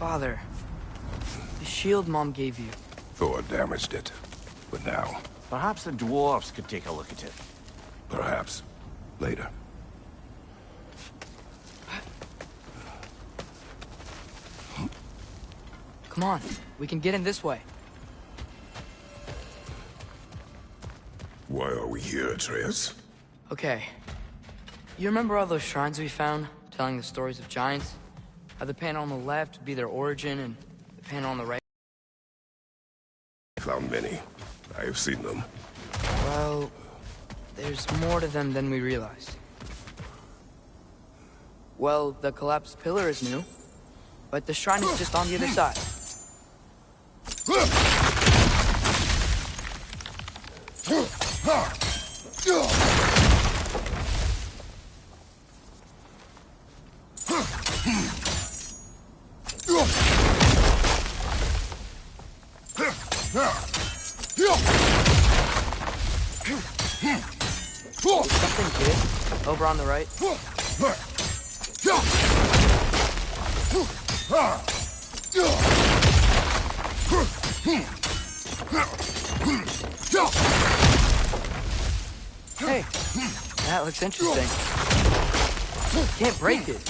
Father, the shield Mom gave you. Thor damaged it. But now, Perhaps the dwarves could take a look at it. perhaps, later. Come on, we can get in this way. Why are we here, Atreus? Okay. You remember all those shrines we found, telling the stories of giants? How the panel on the left would be their origin, and the panel on the right... I found many. I have seen them. Well, there's more to them than we realized. Well, the collapsed pillar is new, but the shrine is just on the other side. Something good over on the right. Hey, that looks interesting. Can't break it.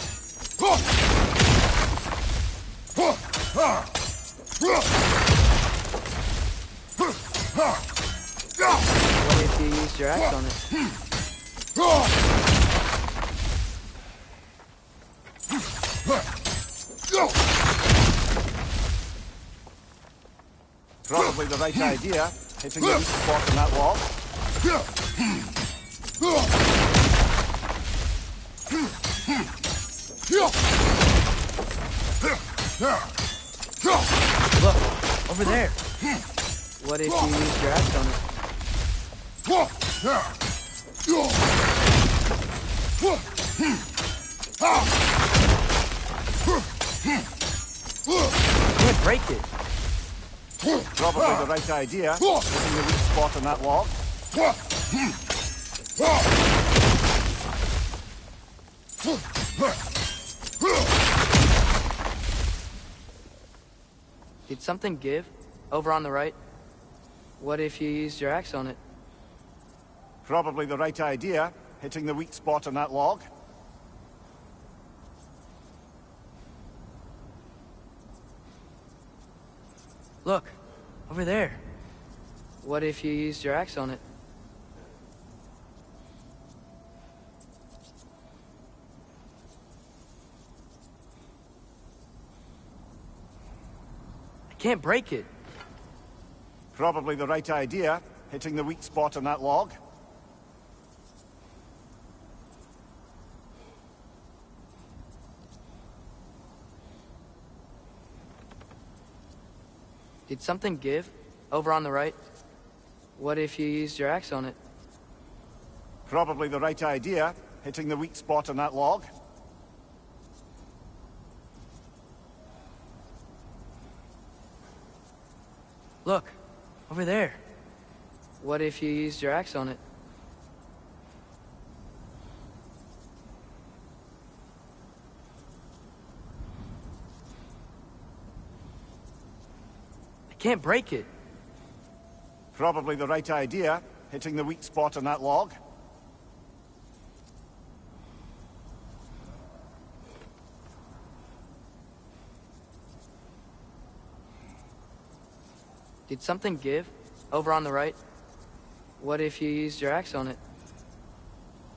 What if you used your axe on it? Probably the right idea, hitting the weak spot on that wall. Look, over there. What if you used your axe on it? Can't break it. Probably the right idea, hitting the weak spot on that wall. Did something give? Over on the right? What if you used your axe on it? Probably the right idea, hitting the weak spot on that log. Look, over there. What if you used your axe on it? I can't break it. Probably the right idea, hitting the weak spot on that log. Did something give? Over on the right? What if you used your axe on it? Probably the right idea, hitting the weak spot on that log. Look, over there. What if you used your axe on it? I can't break it. Probably the right idea, hitting the weak spot on that log. Did something give? Over on the right? What if you used your axe on it?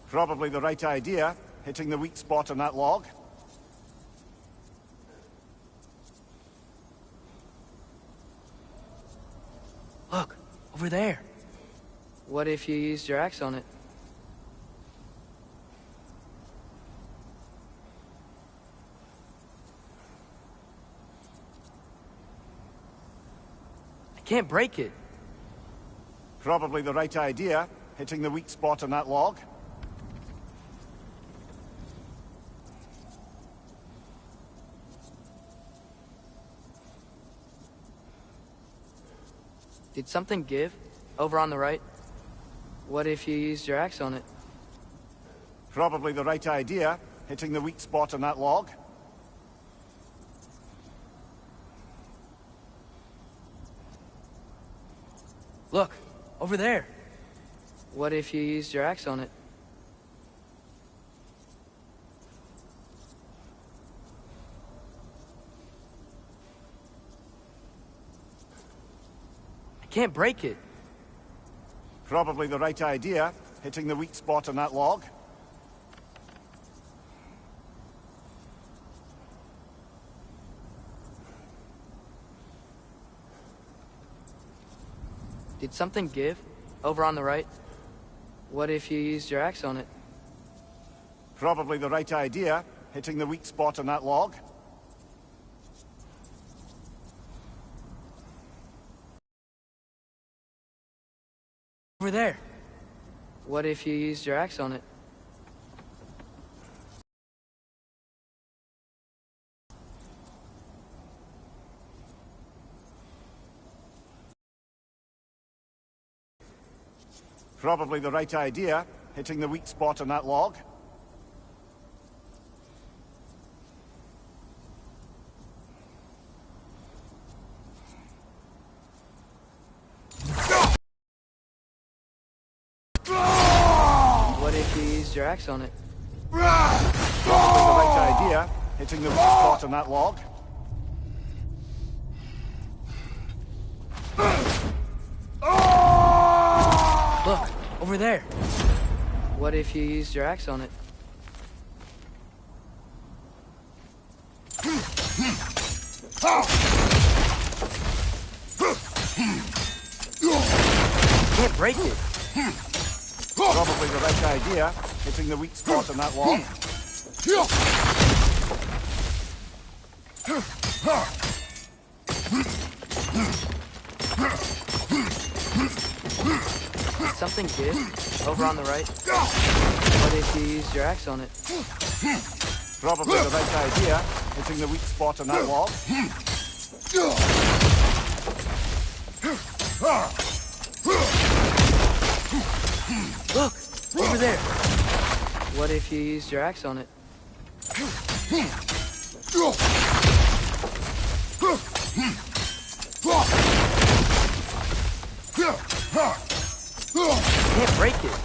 Probably the right idea, hitting the weak spot on that log. Look, over there. What if you used your axe on it? I can't break it. Probably the right idea, hitting the weak spot on that log. Did something give? Over on the right? What if you used your axe on it? Probably the right idea, hitting the weak spot on that log. Look, over there. What if you used your axe on it? I can't break it. Probably the right idea, hitting the weak spot on that log. Did something give? Over on the right? What if you used your axe on it? Probably the right idea, hitting the weak spot on that log. Over there. What if you used your axe on it? Probably the right idea, hitting the weak spot on that log. What if you used your axe on it? Probably the right idea, hitting the weak spot on that log. Look, over there. What if you used your axe on it? Can't break it. Probably the right idea, hitting the weak spot on that log. Did something give? Over on the right? What if you used your axe on it? Probably the right idea, hitting the weak spot on that log. Look, over there. What if you used your axe on it? Can't break it.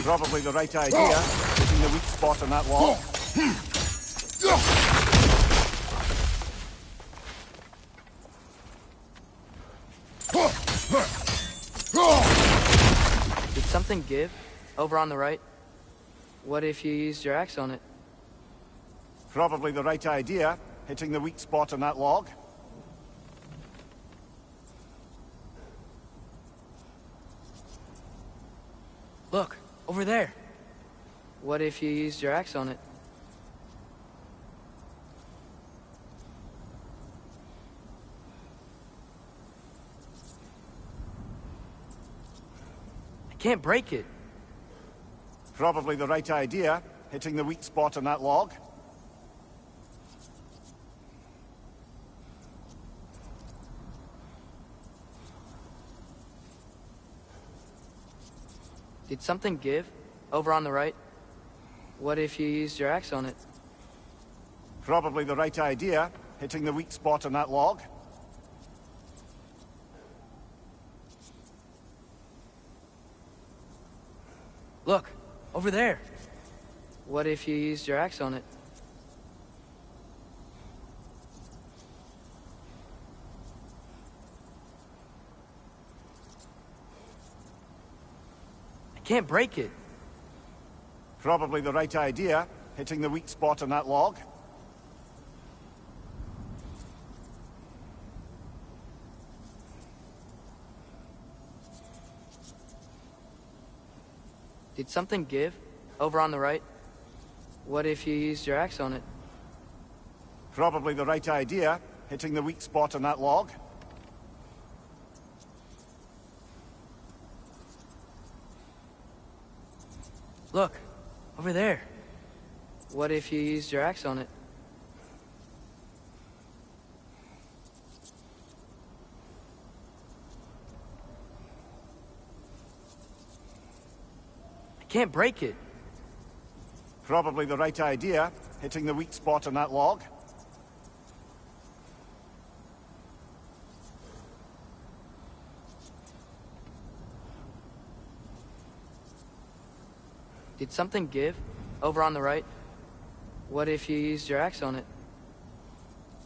Probably the right idea, hitting the weak spot on that log. Did something give? Over on the right? What if you used your axe on it? Probably the right idea, hitting the weak spot on that log. Look, over there. What if you used your axe on it? I can't break it. Probably the right idea, hitting the weak spot on that log. Did something give? Over on the right? What if you used your axe on it? Probably the right idea, hitting the weak spot on that log. Look, over there. What if you used your axe on it? can't break it. Probably the right idea, hitting the weak spot on that log. Did something give? Over on the right? What if you used your axe on it? Probably the right idea, hitting the weak spot on that log. Look, over there. What if you used your axe on it? I can't break it. Probably the right idea, hitting the weak spot on that log. Did something give? Over on the right? What if you used your axe on it?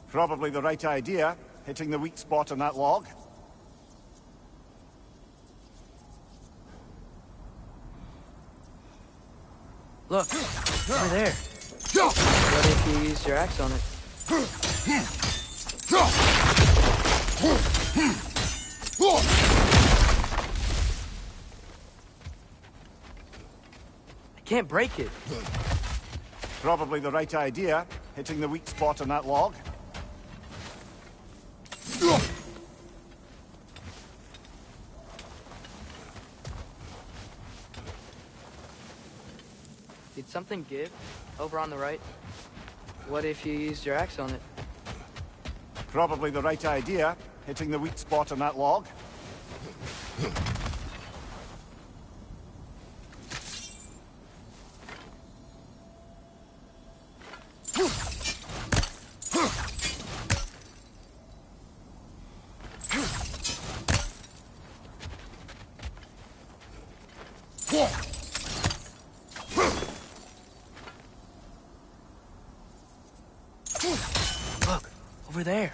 Probably the right idea, hitting the weak spot on that log. Look, over there. What if you used your axe on it? I can't break it. Probably the right idea, hitting the weak spot on that log. Did something give? Over on the right? What if you used your axe on it? Probably the right idea, hitting the weak spot on that log. Look, over there.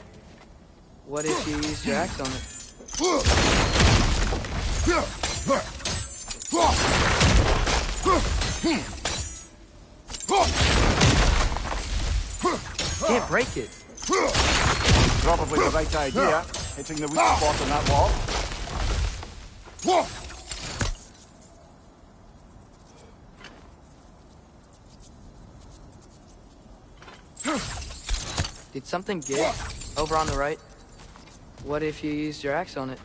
What if you used your axe on it? Can't break it. Probably the right idea, hitting the weak spot on that log. Did something give? Over on the right? What if you used your axe on it?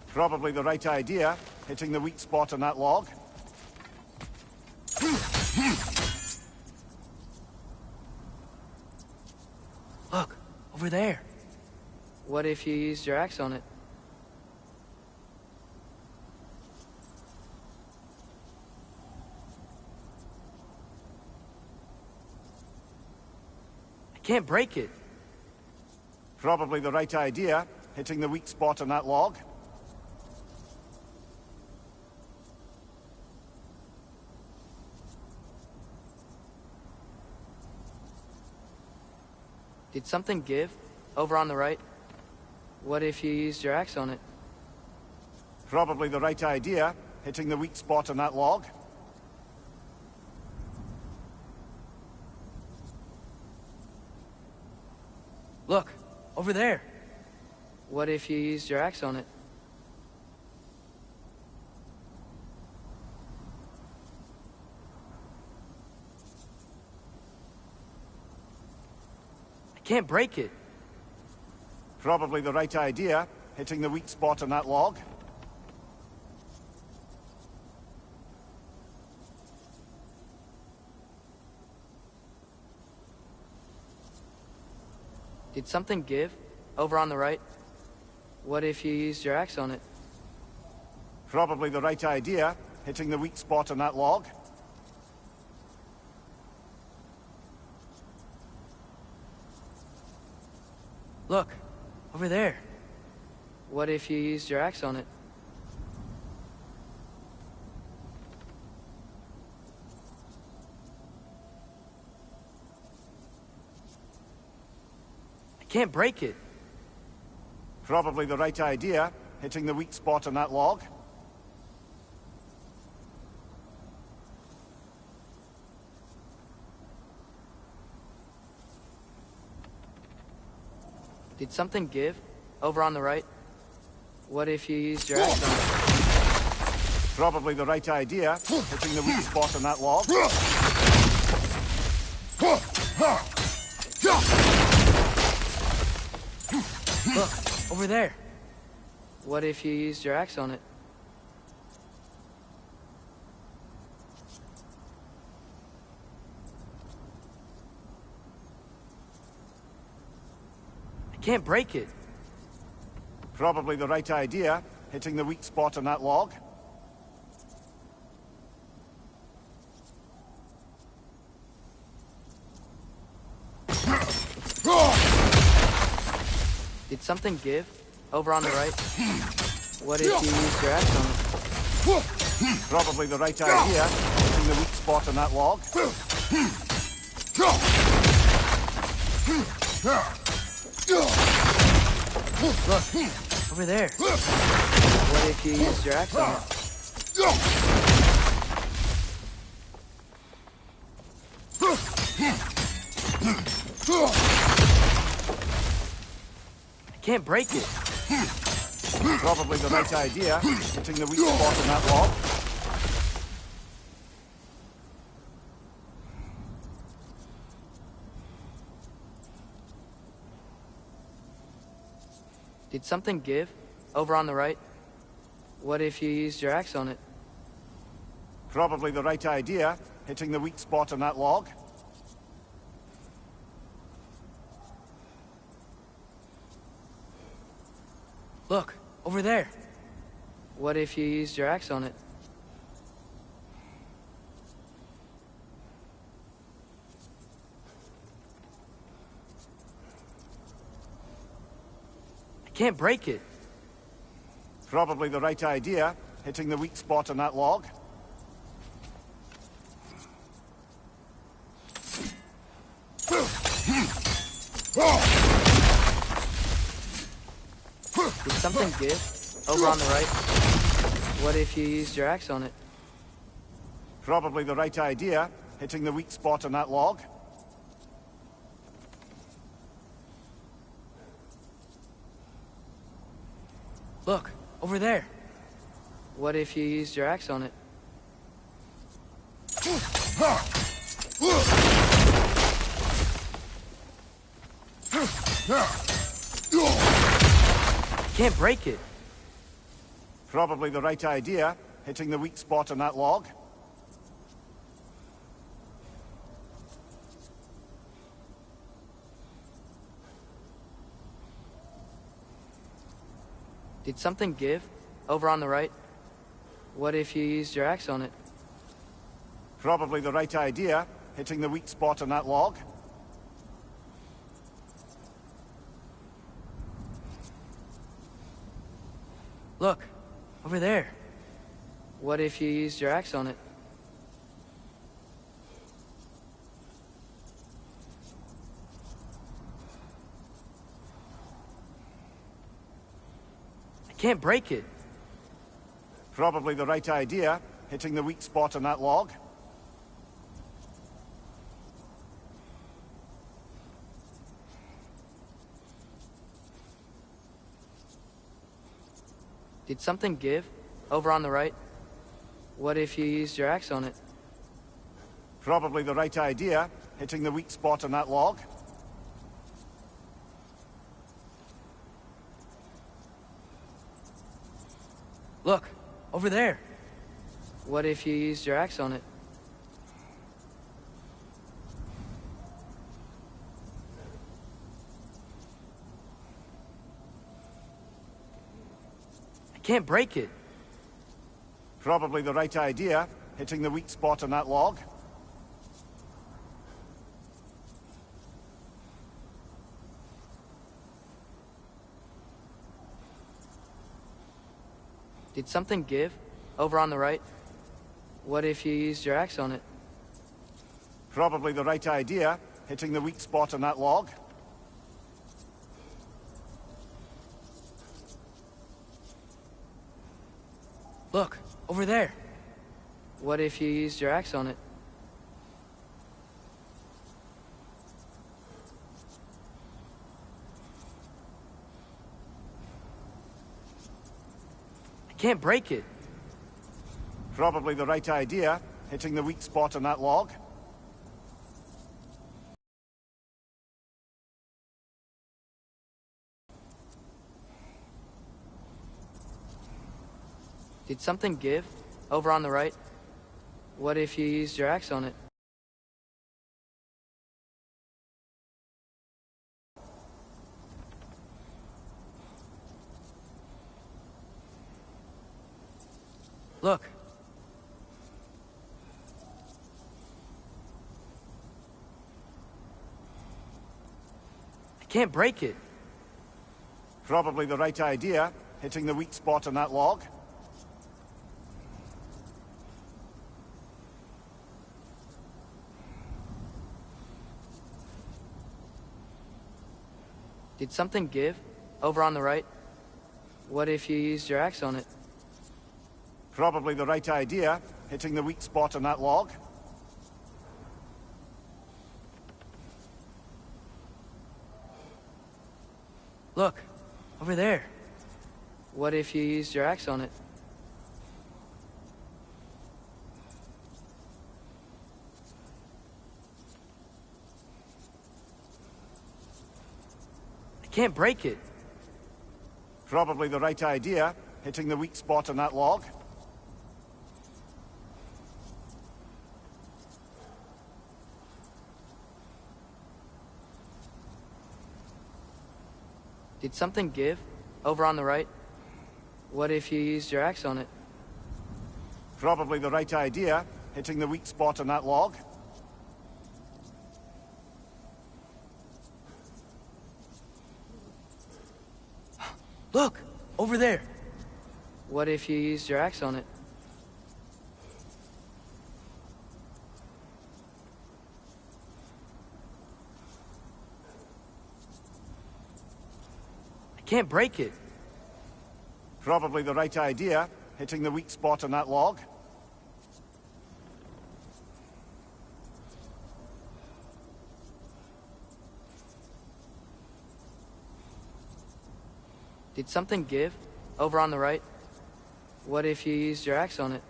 Probably the right idea, hitting the weak spot on that log. Look, over there. What if you used your axe on it? I can't break it. Probably the right idea, hitting the weak spot on that log. Did something give? Over on the right? What if you used your axe on it? Probably the right idea, hitting the weak spot on that log. Look, over there. What if you used your axe on it? I can't break it. Probably the right idea, hitting the weak spot on that log. Did something give? Over on the right? What if you used your axe on it? Probably the right idea, hitting the weak spot on that log. Look, over there. What if you used your axe on it? I can't break it. Probably the right idea, hitting the weak spot on that log. Did something give? Over on the right? What if you used your axe on it? Probably the right idea, hitting the weak spot on that log. Look, over there. What if you used your axe on it? I can't break it. Probably the right idea, hitting the weak spot on that log. Did something give? Over on the right? What if you used your axe on it? Probably the right idea, hitting the weak spot on that log. Look, over there. What if you used your axe on it? I can't break it. Probably the right idea, hitting the weak spot on that log. Did something give? Over on the right? What if you used your axe on it? Probably the right idea, hitting the weak spot on that log. Look, over there. What if you used your axe on it? I can't break it. Probably the right idea, hitting the weak spot on that log. Did something give? Over on the right? What if you used your axe on it? Probably the right idea, hitting the weak spot on that log. Look, over there. What if you used your axe on it? Can't break it. Probably the right idea, hitting the weak spot on that log. Did something give? Over on the right? What if you used your axe on it? Probably the right idea, hitting the weak spot on that log. Look, over there. What if you used your axe on it? I can't break it. Probably the right idea, hitting the weak spot on that log. Did something give? Over on the right? What if you used your axe on it? Probably the right idea, hitting the weak spot on that log. Look, over there. What if you used your axe on it? I can't break it. Probably the right idea, hitting the weak spot on that log. Did something give? Over on the right? What if you used your axe on it? Probably the right idea, hitting the weak spot on that log. Look, over there. What if you used your axe on it? can't break it. Probably the right idea, hitting the weak spot on that log. Did something give? Over on the right? What if you used your axe on it? Look. I can't break it. Probably the right idea, hitting the weak spot on that log. Did something give? Over on the right? What if you used your axe on it? Probably the right idea, hitting the weak spot on that log. Look, over there. What if you used your axe on it? I can't break it. Probably the right idea, hitting the weak spot on that log. Did something give? Over on the right? What if you used your axe on it? Probably the right idea, hitting the weak spot on that log. Look! Over there! What if you used your axe on it? I can't break it. Probably the right idea, hitting the weak spot on that log. Did something give? Over on the right? What if you used your axe on it?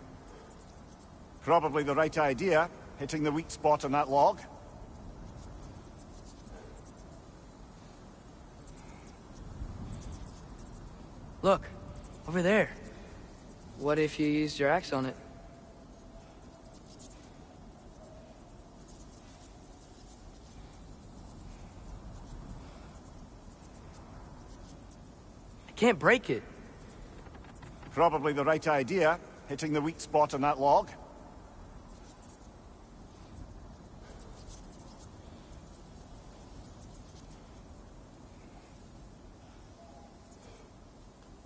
Probably the right idea, hitting the weak spot on that log. Look, over there. What if you used your axe on it? I can't break it. Probably the right idea, hitting the weak spot on that log.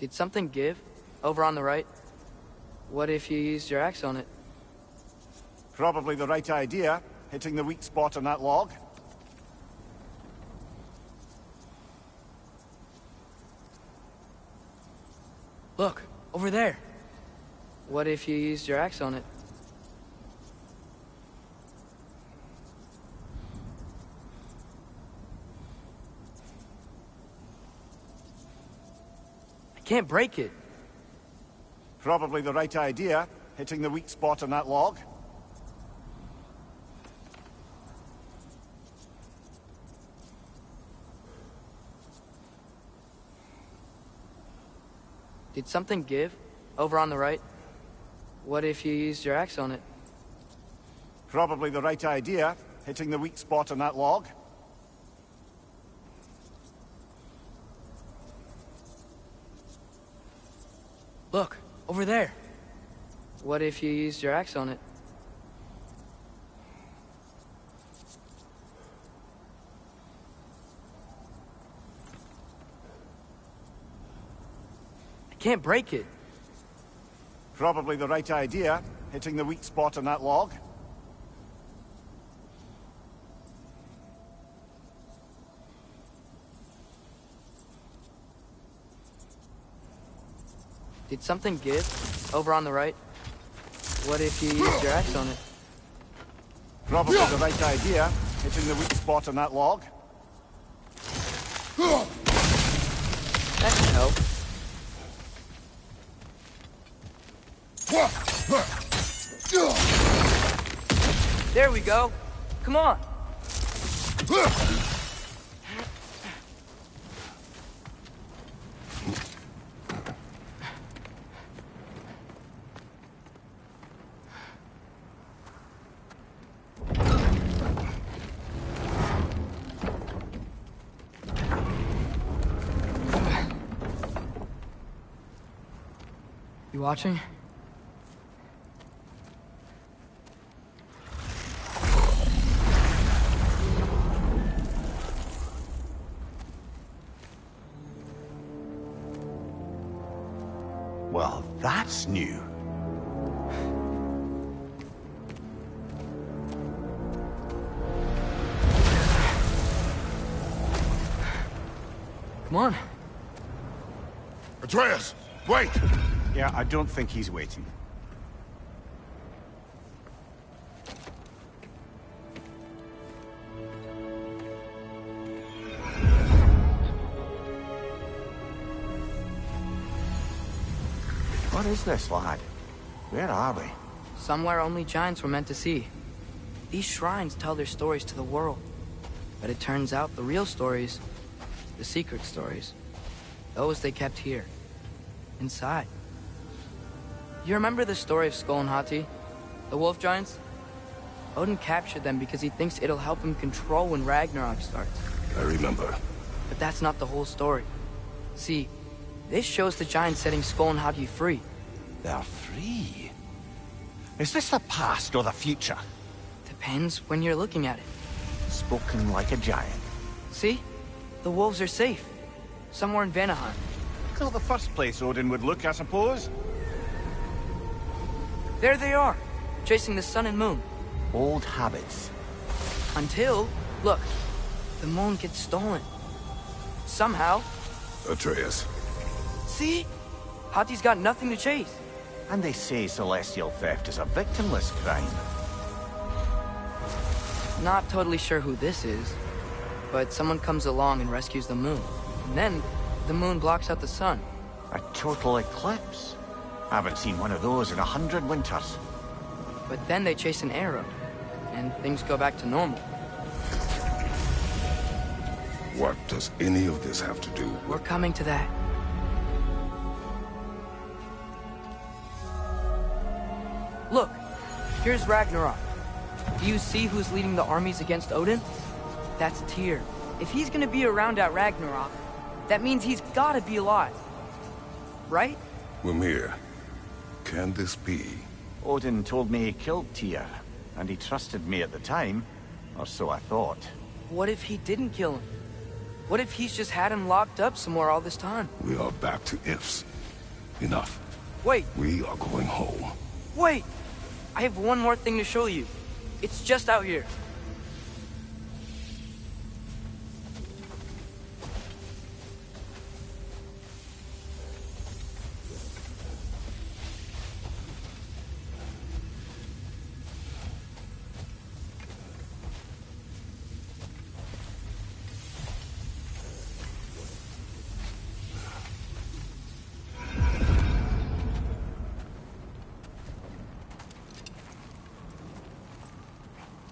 Did something give? Over on the right? What if you used your axe on it? Probably the right idea, hitting the weak spot on that log. Look, over there. What if you used your axe on it? I can't break it. Probably the right idea, hitting the weak spot on that log. Did something give? Over on the right? What if you used your axe on it? Probably the right idea, hitting the weak spot on that log. Look, over there. What if you used your axe on it? I can't break it. Probably the right idea, hitting the weak spot on that log. Did something give? Over on the right? What if you used your axe on it? Probably the right idea, hitting the weak spot on that log. That can help. There we go. Come on. You watching? Well, that's new. Come on. Atreus, wait! Yeah, I don't think he's waiting. What is this, lad? Where are we? Somewhere only giants were meant to see. These shrines tell their stories to the world. But it turns out the real stories, the secret stories, those they kept here, inside. You remember the story of Skull and Hati, the wolf giants? Odin captured them because he thinks it'll help him control when Ragnarok starts. I remember. But that's not the whole story. See, this shows the giants setting Skull and Hati free. They're free. Is this the past or the future? Depends when you're looking at it. Spoken like a giant. See? The wolves are safe. Somewhere in Vanaheim. Not the first place Odin would look, I suppose. There they are, chasing the sun and moon. Old habits. Until, look, the moon gets stolen. Somehow. Atreus. See? Hati's got nothing to chase. And they say celestial theft is a victimless crime. Not totally sure who this is, but someone comes along and rescues the moon. And then, the moon blocks out the sun. A total eclipse. I haven't seen one of those in 100 winters. But then they chase an arrow, and things go back to normal. What does any of this have to do with... We're coming to that. Look, here's Ragnarok. Do you see who's leading the armies against Odin? That's Tyr. If he's gonna be around at Ragnarok, that means he's gotta be alive. Right? Mimir, can this be? Odin told me he killed Tyr, and he trusted me at the time, or so I thought. What if he didn't kill him? What if he's just had him locked up somewhere all this time? We are back to ifs. Enough. Wait, We are going home. wait! I have one more thing to show you. It's just out here.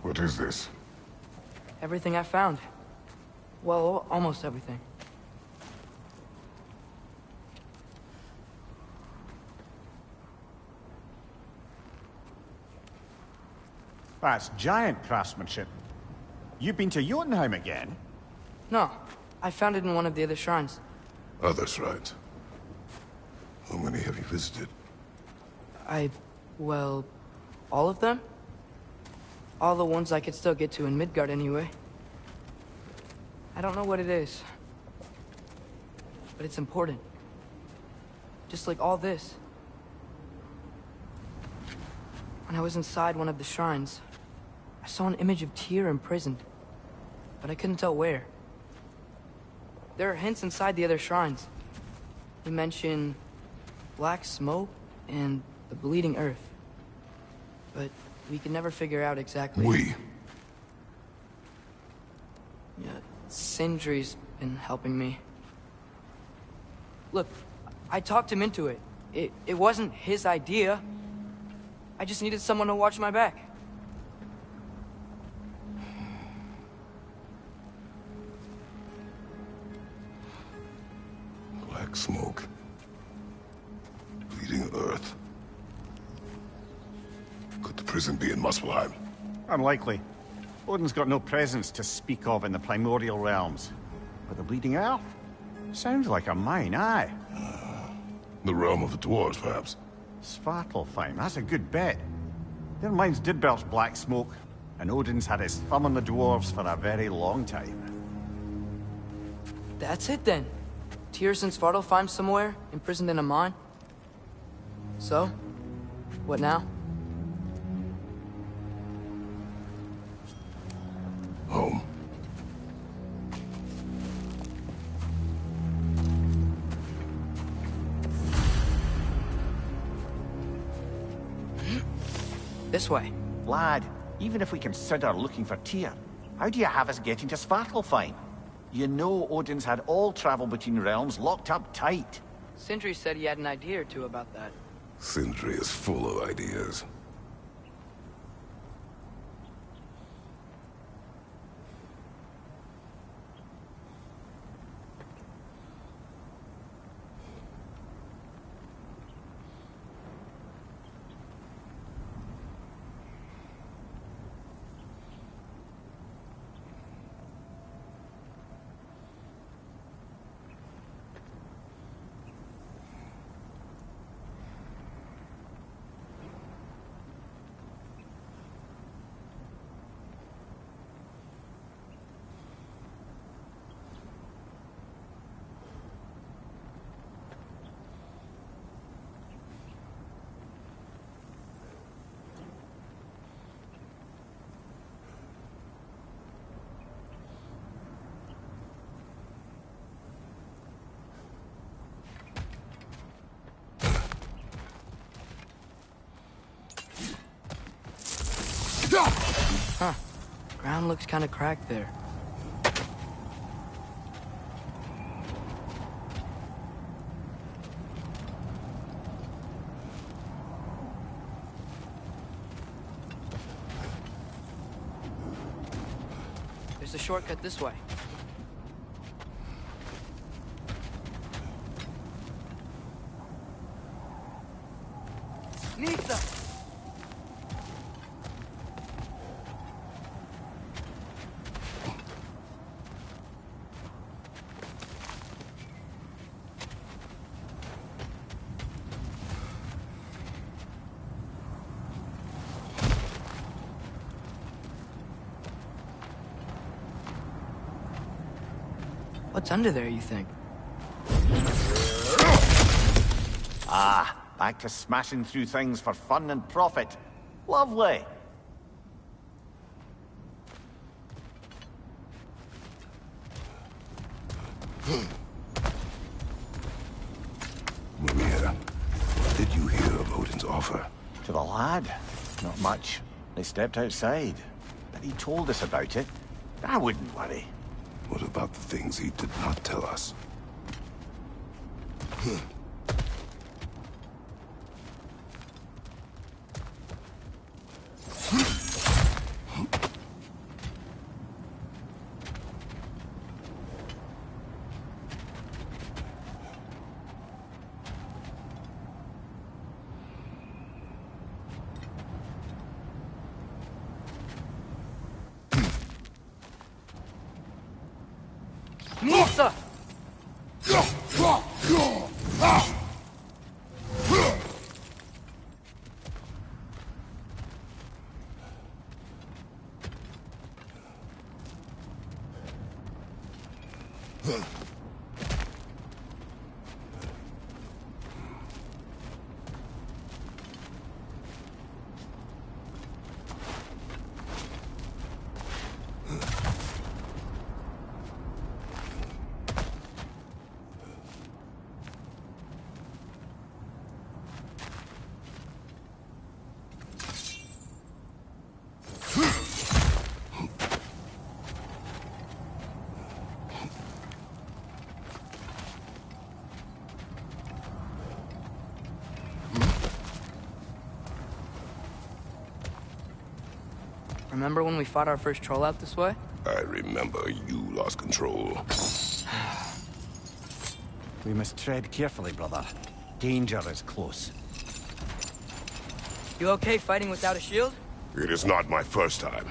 What is this? Everything I found. Well, almost everything. That's giant craftsmanship. You've been to Jotunheim again? No, I found it in one of the other shrines. Others, right? How many have you visited? Well, all of them? All the ones I could still get to in Midgard anyway. I don't know what it is. But it's important. Just like all this. When I was inside one of the shrines, I saw an image of Tyr imprisoned. But I couldn't tell where. There are hints inside the other shrines. They mention black smoke and the bleeding earth. But we can never figure out exactly. Yeah, Sindri's been helping me. Look, I talked him into it. It wasn't his idea. I just needed someone to watch my back. Black smoke. Bleeding earth. Could the prison be in Muspelheim? Unlikely. Odin's got no presence to speak of in the primordial realms. But the bleeding earth? Sounds like a mine, aye. The realm of the dwarves, perhaps? Svartalfheim, that's a good bet. Their mines did belch black smoke, and Odin's had his thumb on the dwarves for a very long time. That's it then. Tyr's in Svartalfheim somewhere, imprisoned in a mine. So, what now? Home. This way. Lad, even if we consider looking for Tyr, how do you have us getting to Svartalfheim? You know Odin's had all travel between realms locked up tight. Sindri said he had an idea or two about that. Sindri is full of ideas. Huh. Ground looks kind of cracked there. There's a shortcut this way. Nisa! What's under there, you think? Ah, back to smashing through things for fun and profit. Lovely. Maria, what did you hear of Odin's offer? To the lad? Not much. They stepped outside. But he told us about it. I wouldn't worry. What about the things he did not tell us? Nisa! Remember when we fought our first troll out this way? I remember you lost control. We must tread carefully, brother. Danger is close. You okay fighting without a shield? It is not my first time.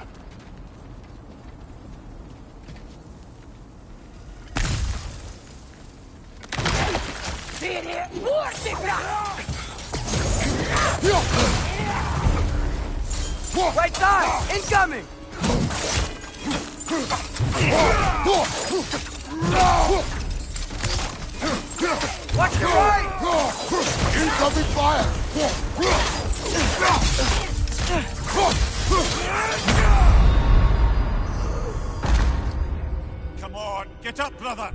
Right side! Incoming! Watch your right! Incoming fire! Come on, get up, brother!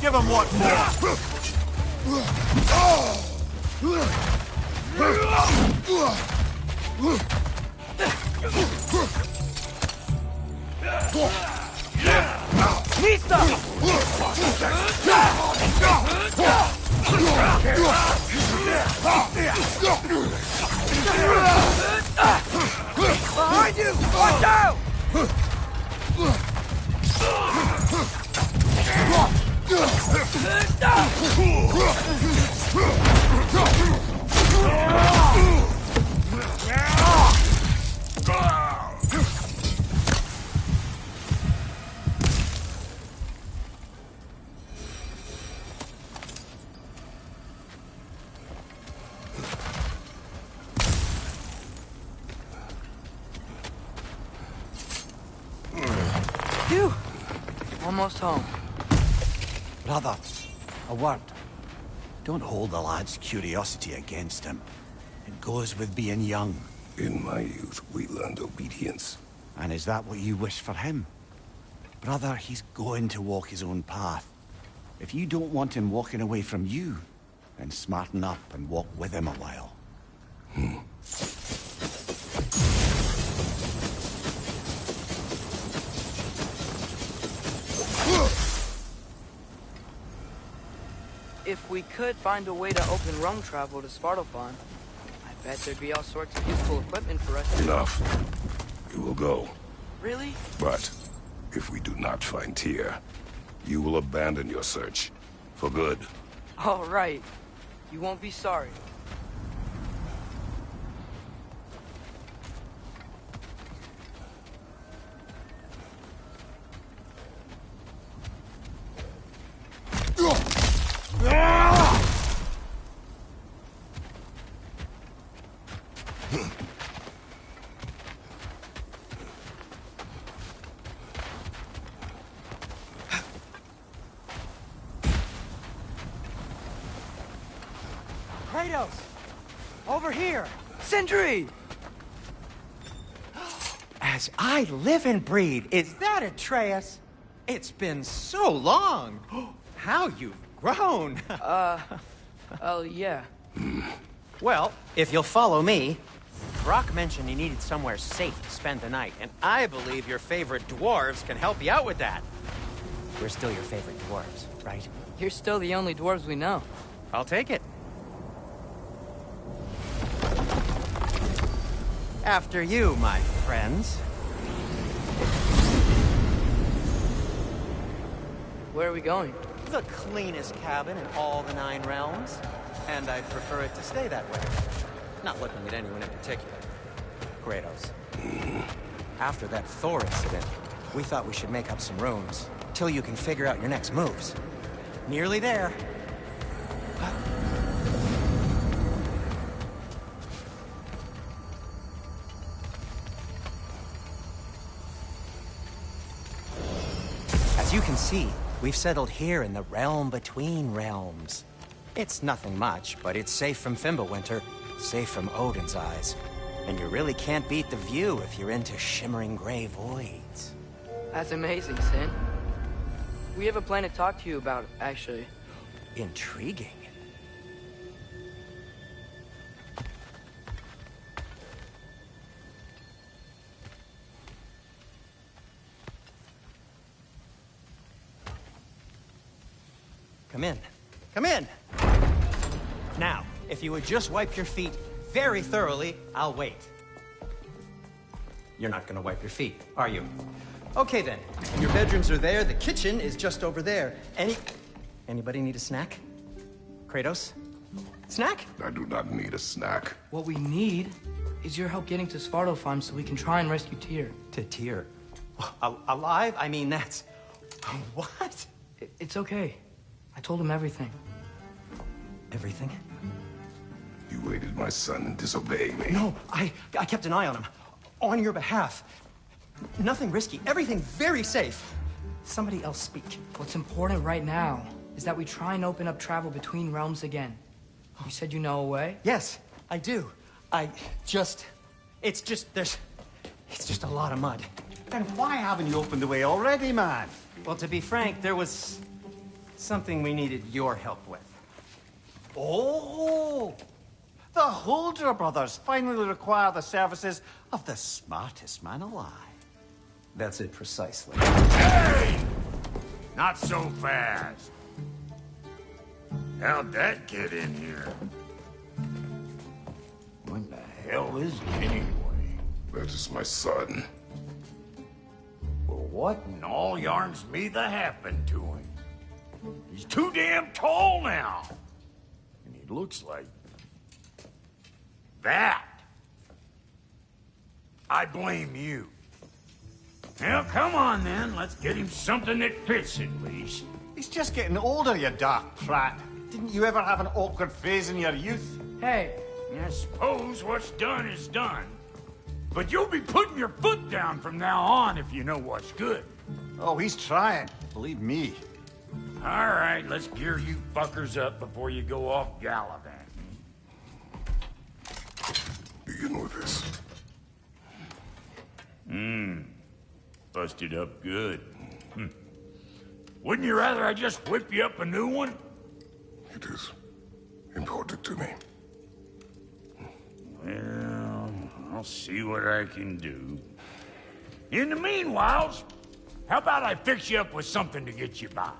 Give him what more! Behind you! Watch out! Phew! Almost home. Brother, a word. Don't hold the lad's curiosity against him. It goes with being young. In my youth, we learned obedience. And is that what you wish for him? Brother, he's going to walk his own path. If you don't want him walking away from you, then smarten up and walk with him a while. If we could find a way to open rung travel to Svartalfheim, I bet there'd be all sorts of useful equipment for us to... Enough. You will go. Really? But if we do not find Tyr, you will abandon your search. For good. All right. You won't be sorry. Kratos! Over here! Sindri! As I live and breathe, is that Atreus? It's been so long! How you've grown! Oh, yeah. Well, if you'll follow me, Brock mentioned you needed somewhere safe to spend the night, and I believe your favorite dwarves can help you out with that. We're still your favorite dwarves, right? You're still the only dwarves we know. I'll take it. After you, my friends. Where are we going? The cleanest cabin in all the 9 realms. And I'd prefer it to stay that way. Not looking at anyone in particular. Kratos. After that Thor incident, we thought we should make up some rooms, till you can figure out your next moves. Nearly there. As As you can see, we've settled here in the realm between realms. It's nothing much, but it's safe from Fimbulwinter, safe from Odin's eyes. And you really can't beat the view if you're into shimmering gray voids. That's amazing, Sin. We have a plan to talk to you about, actually. Intriguing. Come in. Come in! Now, if you would just wipe your feet very thoroughly, I'll wait. You're not gonna wipe your feet, are you? Okay then. Your bedrooms are there, the kitchen is just over there. Anybody need a snack? Kratos? Snack? I do not need a snack. What we need is your help getting to Svartalfheim so we can try and rescue Tyr. To Tyr? Alive? I mean, that's... What? It's okay. I told him everything. Everything? You aided my son and disobeyed me. No, I kept an eye on him. On your behalf. Nothing risky. Everything very safe. Somebody else speak. What's important right now is that we try and open up travel between realms again. You said you know a way? Yes, I do. It's just a lot of mud. Then why haven't you opened the way already, man? Well, to be frank, there was something we needed your help with. Oh! The Holder brothers finally require the services of the smartest man alive. That's it precisely. Hey! Not so fast. How'd that get in here? What the hell is it anyway? That is my son. Well, what in all yarns me that happened to him? He's too damn tall now. And he looks like... that. I blame you. Well, come on then. Let's get him something that fits at least. He's just getting older, you dark prat. Didn't you ever have an awkward phase in your youth? Hey! I suppose what's done is done. But you'll be putting your foot down from now on if you know what's good. Oh, he's trying. Believe me. All right, let's gear you fuckers up before you go off gallivanting. Begin with this. Busted up good. Wouldn't you rather I just whip you up a new one? It is important to me. Well, I'll see what I can do. In the meanwhile, how about I fix you up with something to get you by?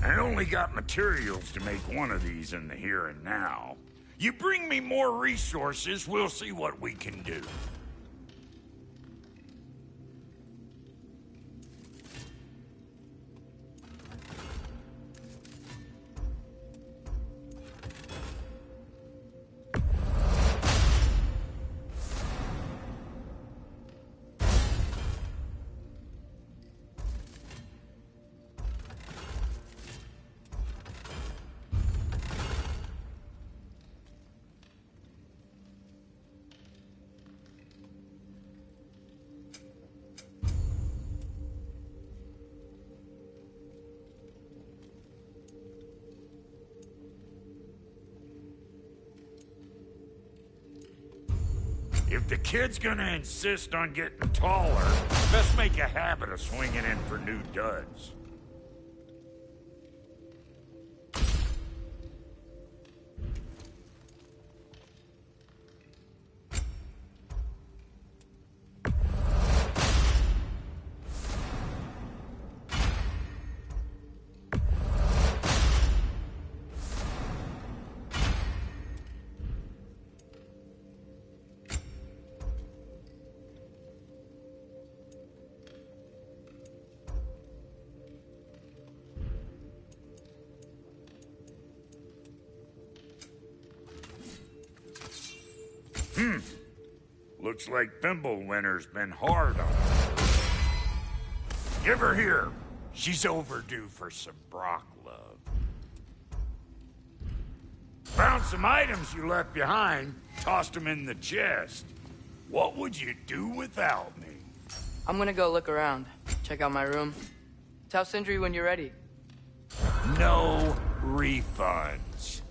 I only got materials to make one of these in the here and now. You bring me more resources, we'll see what we can do. If the kid's gonna insist on getting taller, best make a habit of swinging in for new duds. Looks like Fimbulwinter's been hard on her. Give her here. She's overdue for some Brock love. Found some items you left behind, tossed them in the chest. What would you do without me? I'm gonna go look around. Check out my room. Tell Sindri when you're ready. No refunds.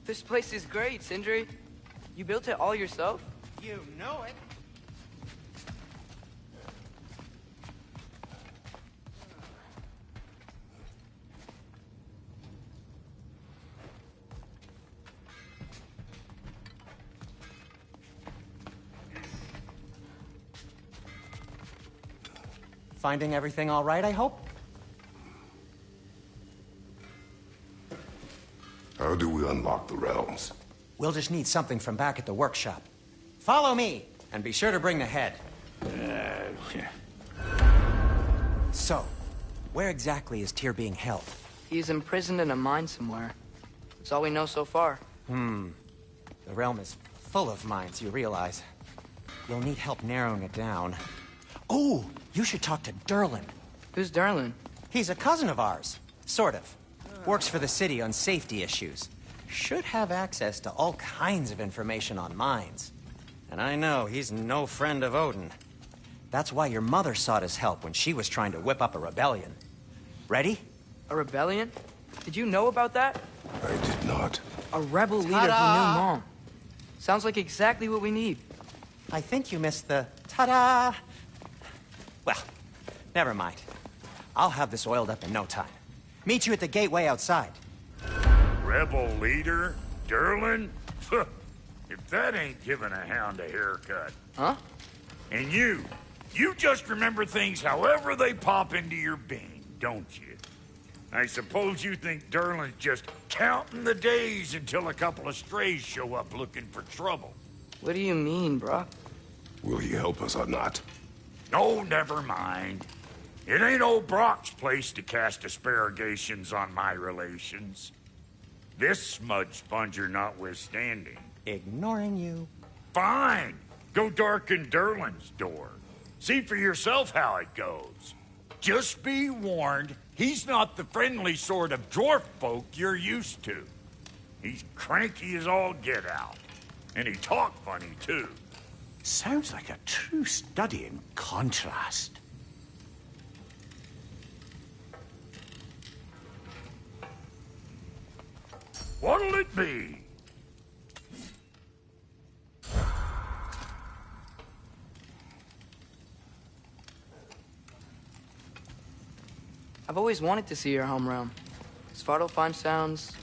This place is great, Sindri. You built it all yourself? You know it. Finding everything all right, I hope? How do we unlock the realms? We'll just need something from back at the workshop. Follow me, and be sure to bring the head. So, where exactly is Tyr being held? He's imprisoned in a mine somewhere. That's all we know so far. The realm is full of mines, you realize. You'll need help narrowing it down. Oh, you should talk to Durlin. Who's Durlin? He's a cousin of ours. Sort of. Works for the city on safety issues. Should have access to all kinds of information on mines. And I know he's no friend of Odin. That's why your mother sought his help when she was trying to whip up a rebellion. Ready? A rebellion? Did you know about that? I did not. A rebel leader who knew Mom. Sounds like exactly what we need. I think you missed the ta-da! Well, never mind. I'll have this oiled up in no time. Meet you at the gateway outside. Rebel leader? Durlin? If that ain't giving a hound a haircut. Huh? And you just remember things however they pop into your being, don't you? I suppose you think Durlin's just counting the days until a couple of strays show up looking for trouble. What do you mean, Brock? Will he help us or not? No, never mind. It ain't old Brock's place to cast asparagations on my relations. This smudge sponger notwithstanding. Ignoring you. Fine. Go darken Durlin's door. See for yourself how it goes. Just be warned, he's not the friendly sort of dwarf folk you're used to. He's cranky as all get out. And he talk funny, too. Sounds like a true study in contrast. What'll it be? I've always wanted to see your home realm. Svartalfheim sounds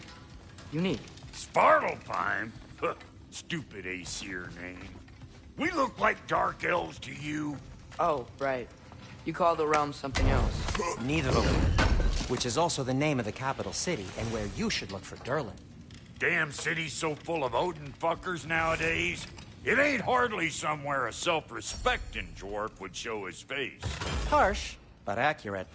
unique. Svartalfheim? Huh, stupid Aesir name. We look like dark elves to you. Oh, right. You call the realm something else. Neither of them. Which is also the name of the capital city, and where you should look for Durlin. Damn city's so full of Odin fuckers nowadays. It ain't hardly somewhere a self-respecting dwarf would show his face. Harsh, but accurate.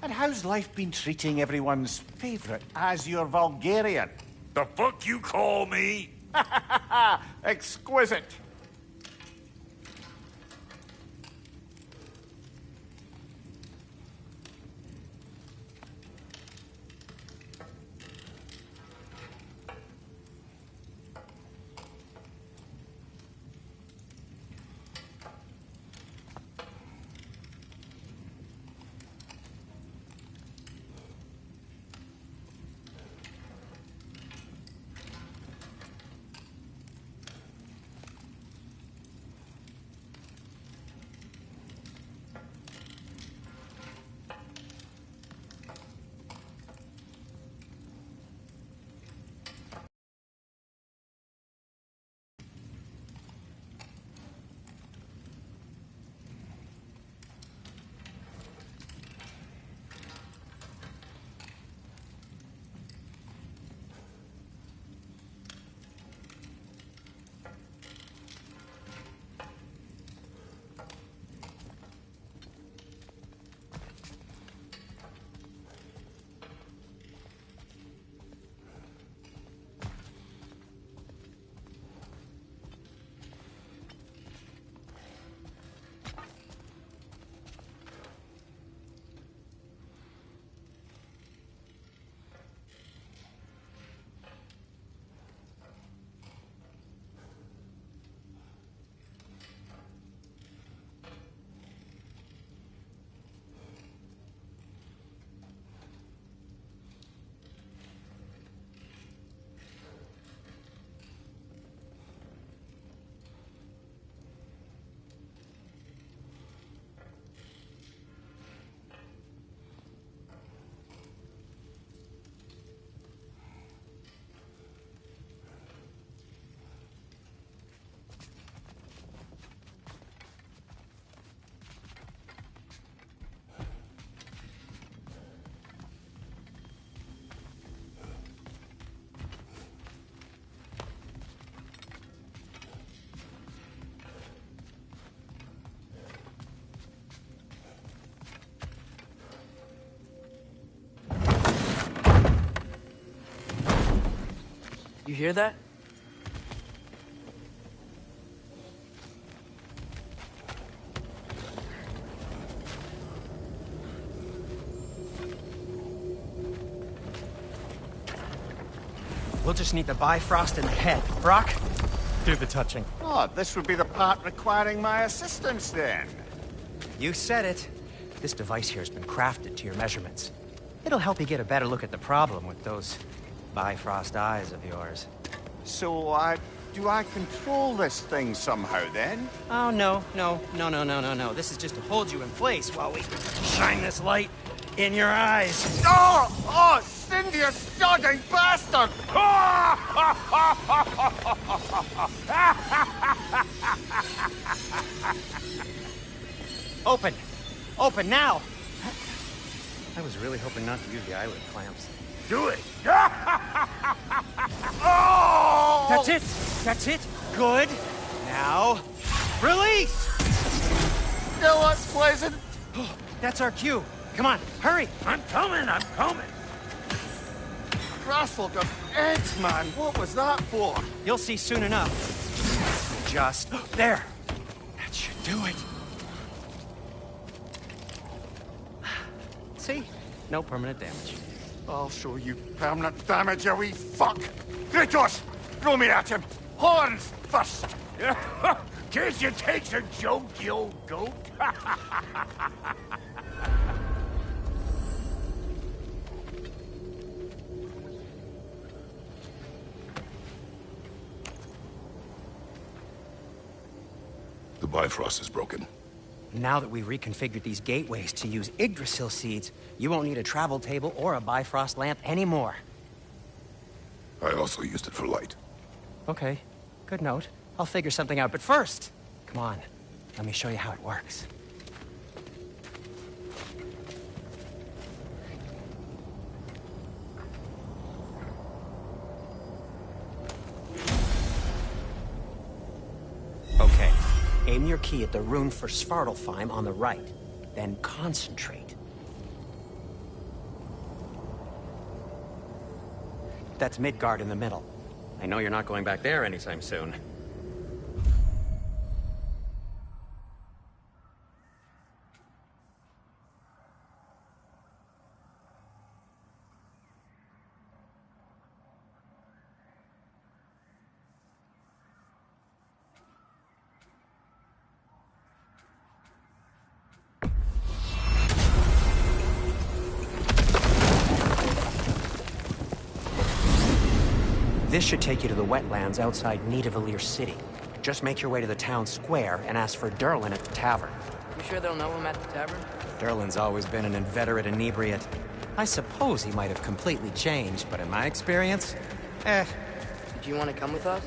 And how's life been treating everyone's favorite Azure Vulgarian? The fuck you call me? Exquisite. You hear that? We'll just need the Bifrost in the head. Brock, do the touching. Oh, this would be the part requiring my assistance then. You said it. This device here has been crafted to your measurements. It'll help you get a better look at the problem with those Bifrost eyes of yours. So, do I control this thing somehow then? Oh, no. This is just to hold you in place while we shine this light in your eyes. Oh, Cindy, you sodding bastard! Open! Open now! I was really hoping not to use the eyelid clamps. Do it! Oh! That's it! That's it! Good! Now, release! Still unpleasant. That's our cue. Come on, hurry! I'm coming! Grassful of eggs, man. What was that for? You'll see soon enough. Just there. That should do it. See? No permanent damage. I'll show you permanent damage, you wee fuck. Kratos, throw me at him. Horns first. Can't you take a joke, you old goat? The Bifrost is broken. Now that we've reconfigured these gateways to use Yggdrasil seeds, you won't need a travel table or a Bifrost lamp anymore. I also used it for light. Okay, good note. I'll figure something out, but first, come on, let me show you how it works. Okay, aim your key at the rune for Svartalfheim on the right, then concentrate. That's Midgard in the middle. I know you're not going back there anytime soon. This should take you to the wetlands outside Nidavellir City. Just make your way to the town square and ask for Durlin at the tavern. You sure they'll know him at the tavern? Durlin's always been an inveterate inebriate. I suppose he might have completely changed, but in my experience, Did you want to come with us?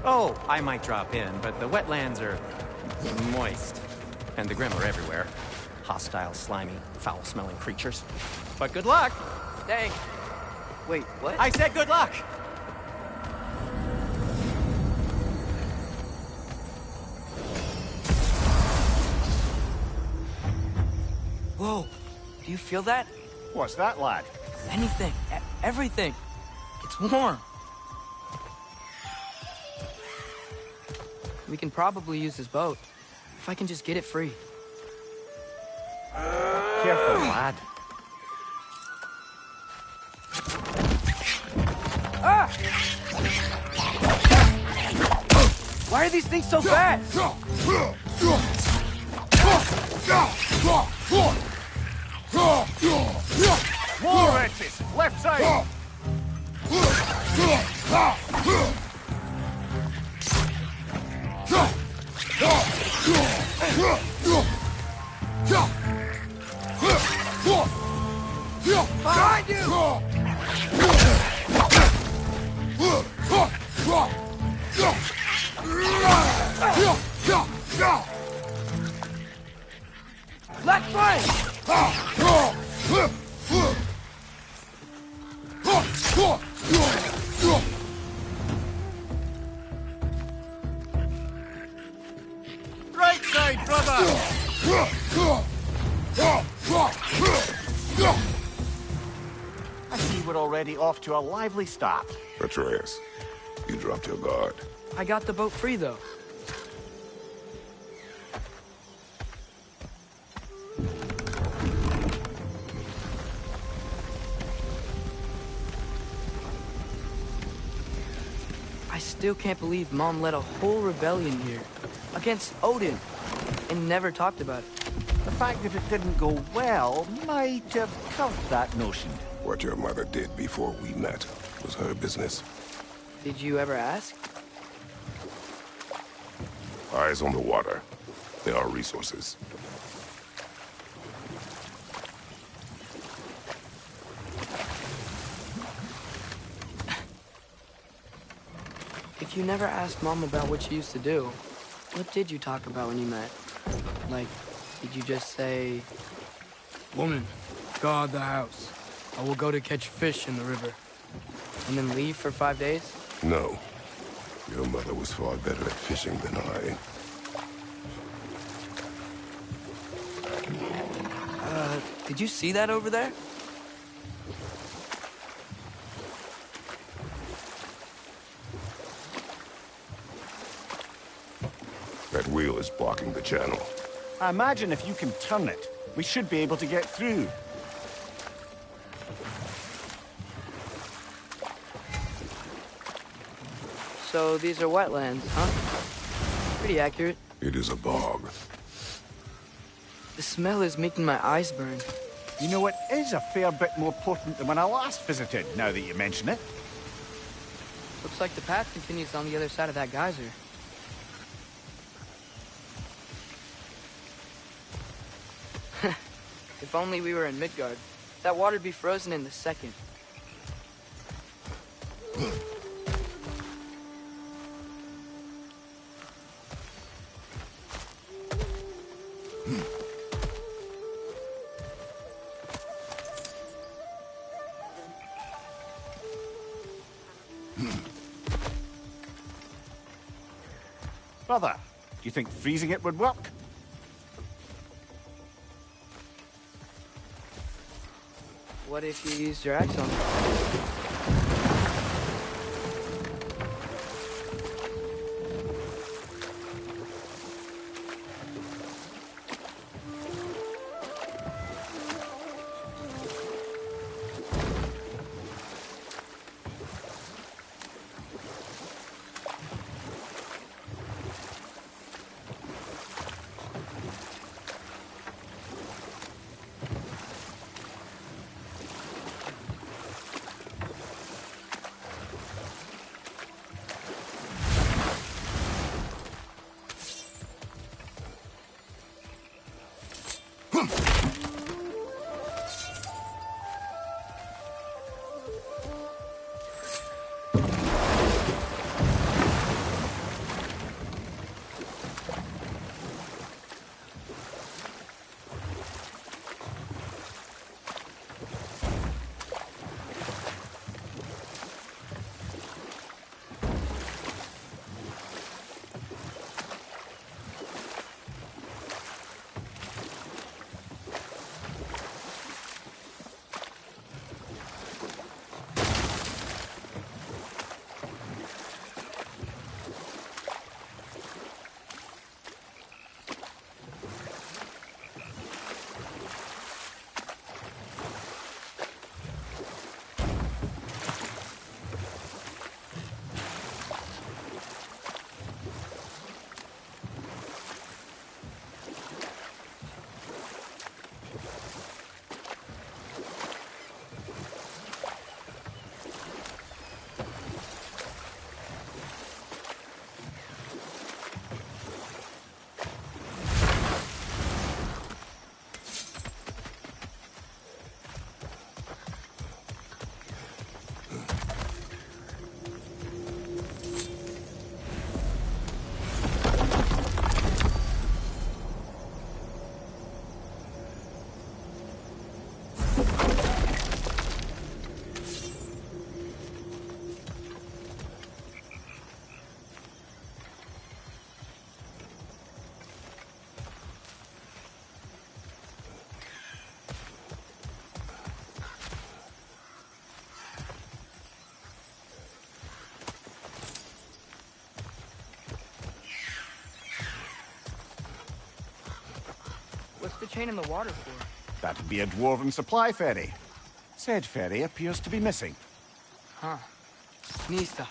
Oh, I might drop in, but the wetlands are moist. And the Grim are everywhere. Hostile, slimy, foul-smelling creatures. But good luck! Thanks. Wait, what? I said good luck! Whoa, do you feel that? What's that, lad? Anything, everything. It's warm. We can probably use this boat, if I can just get it free. Careful, lad. Ah! Why are these things so fast? More wretches! Left side! Behind you! Left flank! Right side, brother! I see we're already off to a lively start. Atreus, you dropped your guard. I got the boat free, though. I still can't believe Mom led a whole rebellion here. Against Odin. And never talked about it. The fact that it didn't go well might have helped that notion. What your mother did before we met was her business. Did you ever ask? Eyes on the water. There are resources. If you never asked Mom about what she used to do, what did you talk about when you met? Like, did you just say, "Woman, guard the house. I will go to catch fish in the river," and then leave for 5 days? No. Your mother was far better at fishing than I. Did you see that over there? That wheel is blocking the channel. I imagine if you can turn it, we should be able to get through. So these are wetlands, huh? Pretty accurate. It is a bog. The smell is making my eyes burn. You know, it is a fair bit more potent than when I last visited, now that you mention it. Looks like the path continues on the other side of that geyser. If only we were in Midgard. That water'd be frozen in the second. Brother, do you think freezing it would work? What if you used your axe on it? chain in the water for? That'd be a dwarven supply ferry. Said ferry appears to be missing. Huh. Nista.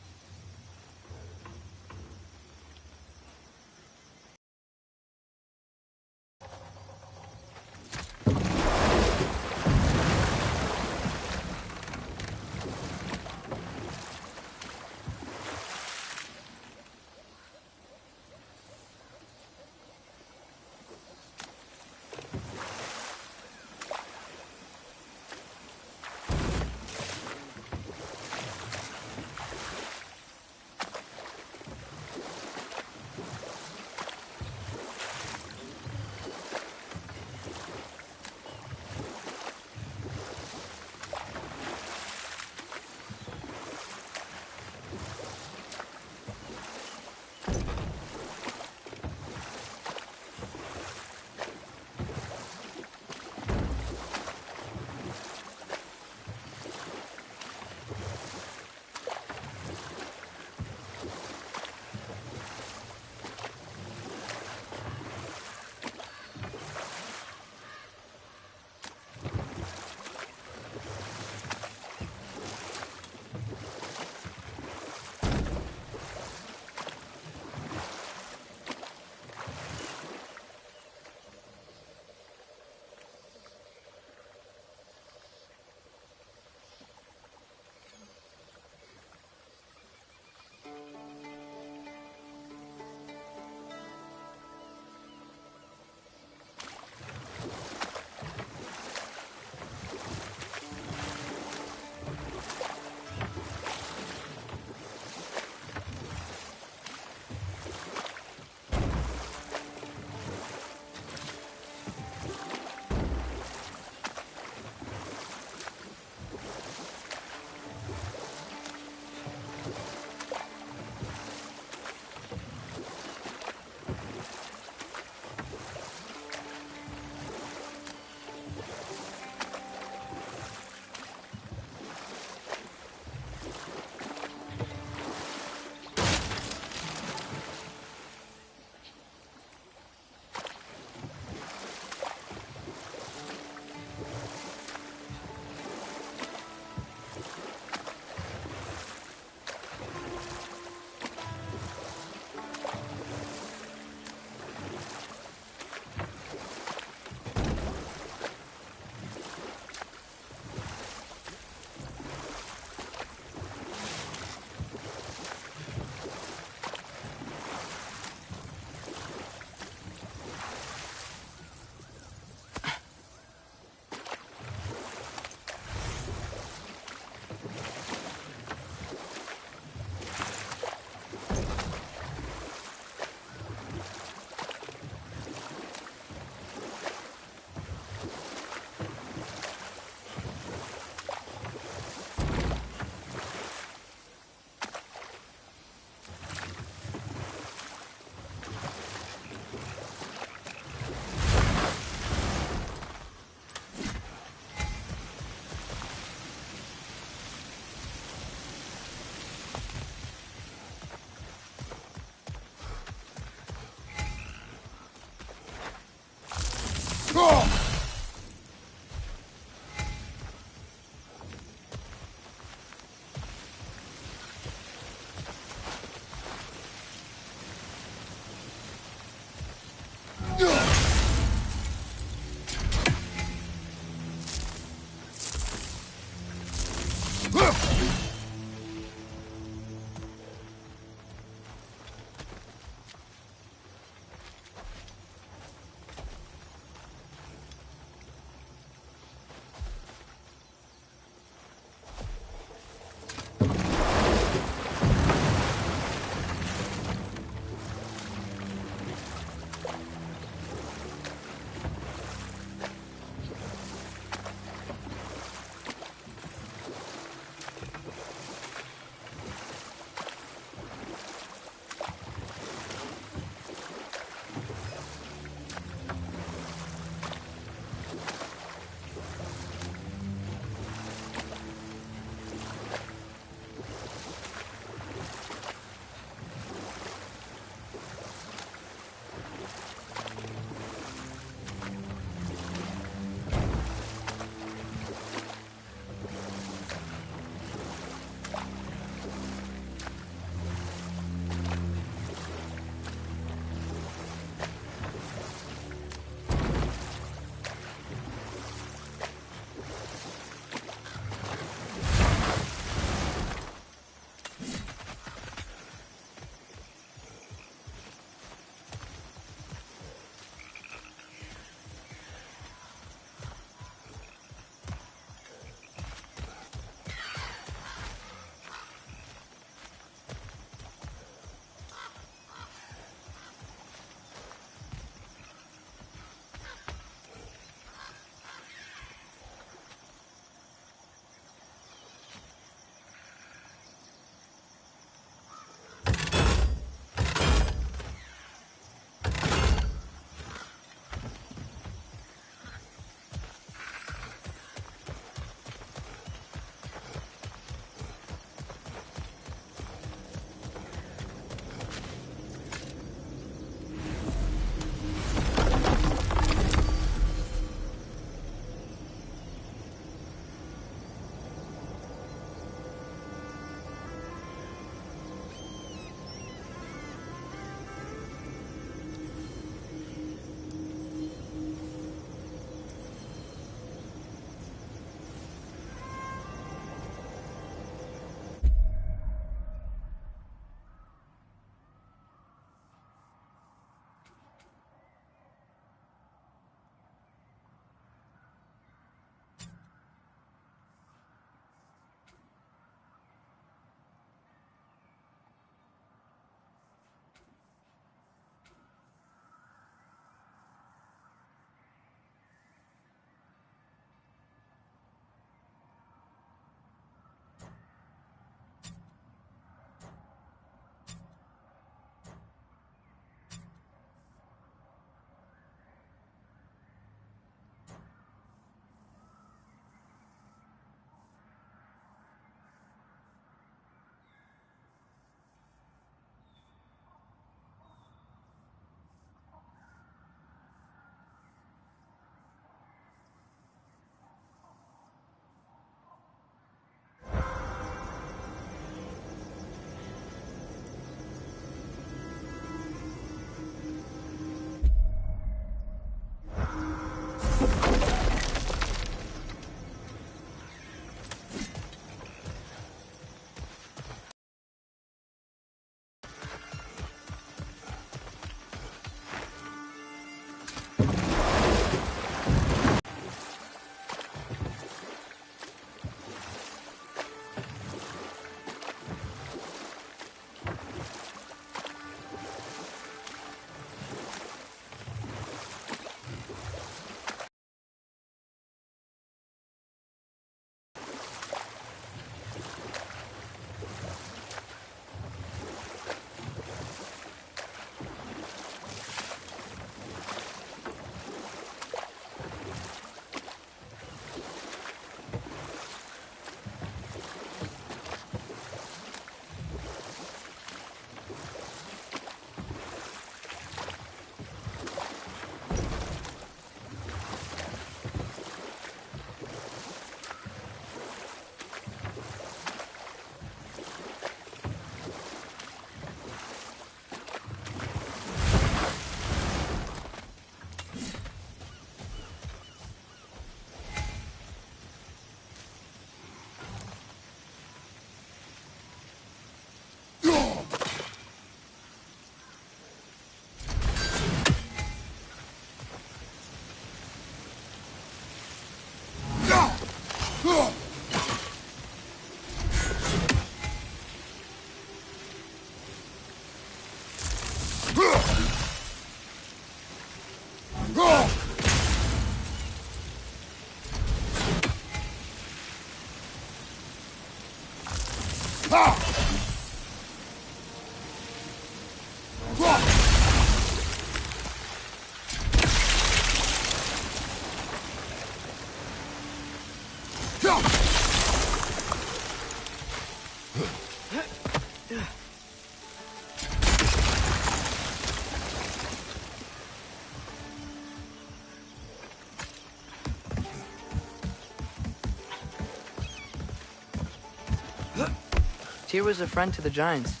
Tyr was a friend to the Giants.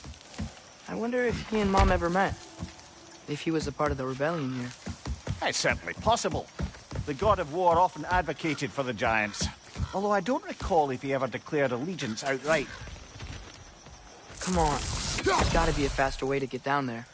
I wonder if he and Mom ever met. If he was a part of the rebellion here. It's certainly possible. The god of war often advocated for the Giants. Although I don't recall if he ever declared allegiance outright. Come on. There's gotta be a faster way to get down there.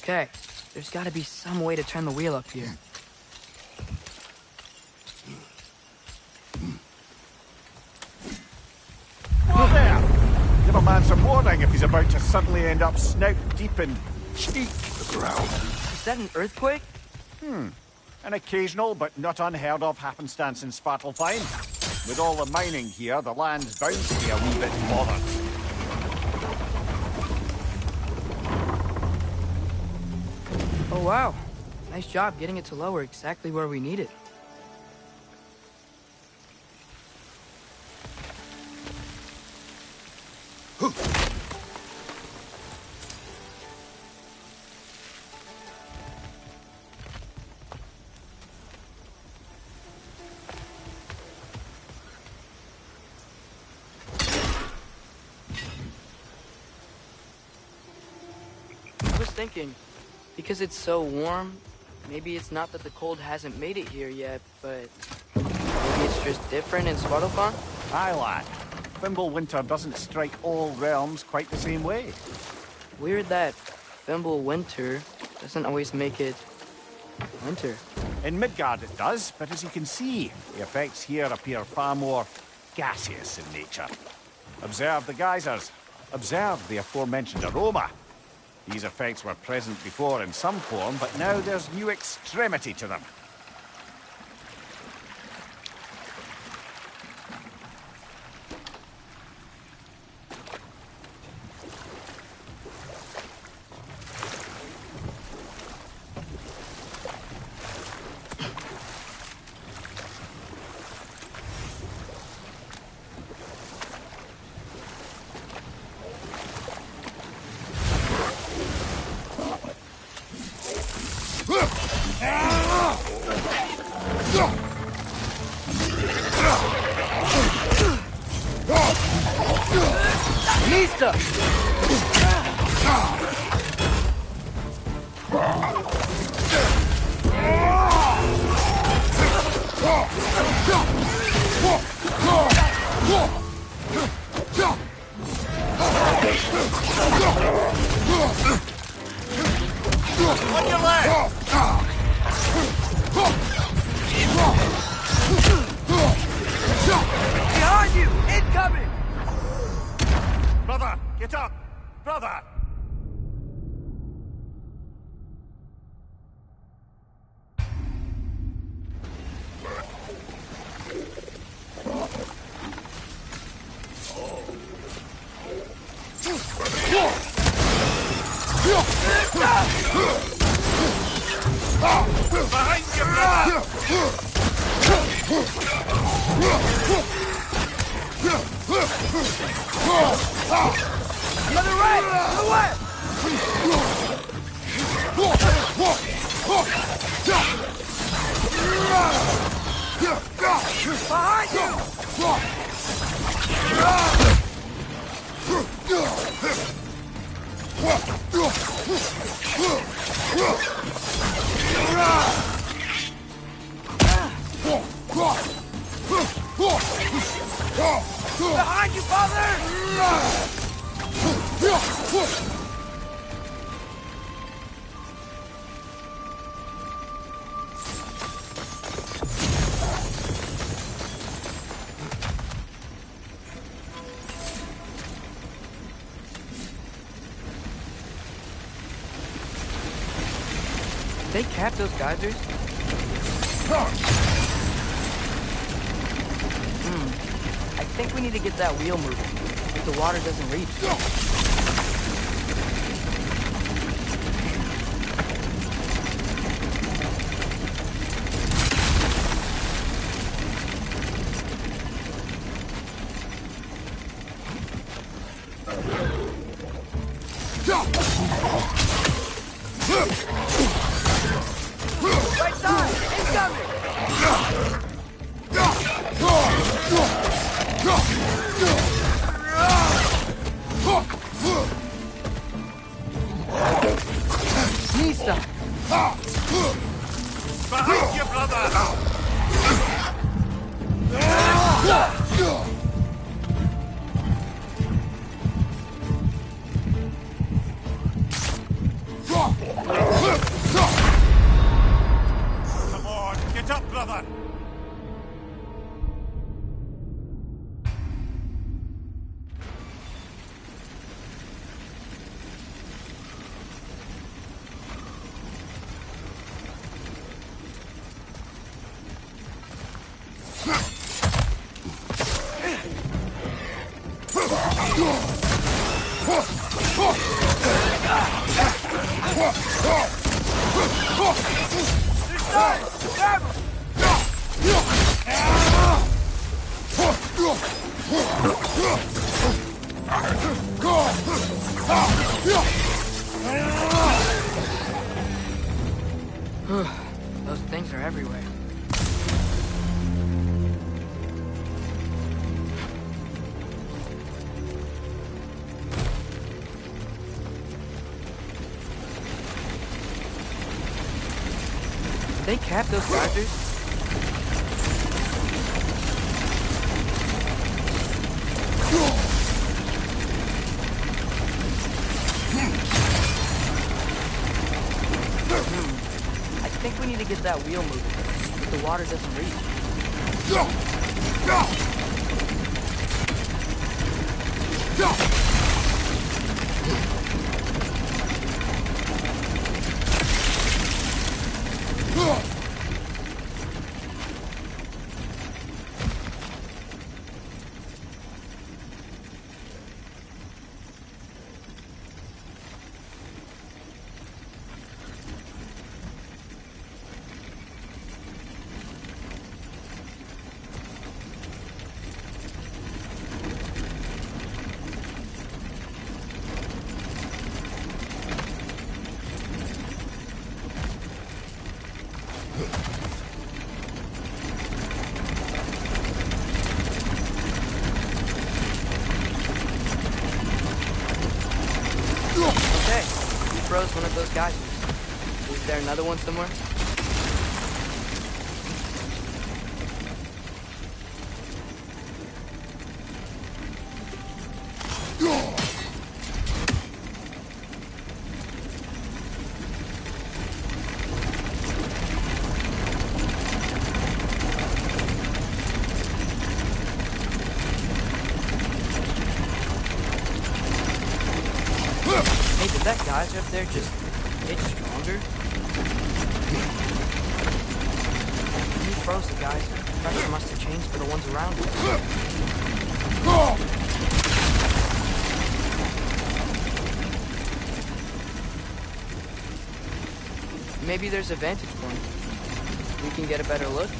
Okay, there's gotta be some way to turn the wheel up here. Oh, there! Give a man some warning if he's about to suddenly end up snout deep in cheek. The ground. Is that an earthquake? An occasional but not unheard of happenstance in Svartalfheim. With all the mining here, the land's bound to be a wee bit bothered. Oh, wow. Nice job getting it to lower exactly where we need it. I was thinking, because it's so warm, maybe it's not that the cold hasn't made it here yet, but maybe it's just different in Svartalfheim? Aye, lad. Thimble winter doesn't strike all realms quite the same way. Weird that Thimble winter doesn't always make it winter. In Midgard it does, but as you can see, the effects here appear far more gaseous in nature. Observe the geysers. Observe the aforementioned aroma. These effects were present before in some form, but now there's new extremity to them. Behind you! Incoming! Brother, get up! Brother! Behind you, brother! To the right! To the west! Behind you! Behind you, father! They cap those geysers? I think we need to get that wheel moving, if the water doesn't reach. Right side! Incoming! Nista! Behind you, brother! Come on, get up, brother! Those things are everywhere. Did they cap those chargers? I think we need to get that wheel moving, but the water doesn't reach. Okay, we froze one of those geysers. Is there another one somewhere? Hey, did that geyser up there just get stronger? When you froze the geyser, the pressure must have changed for the ones around it. Maybe there's a vantage point. We can get a better look.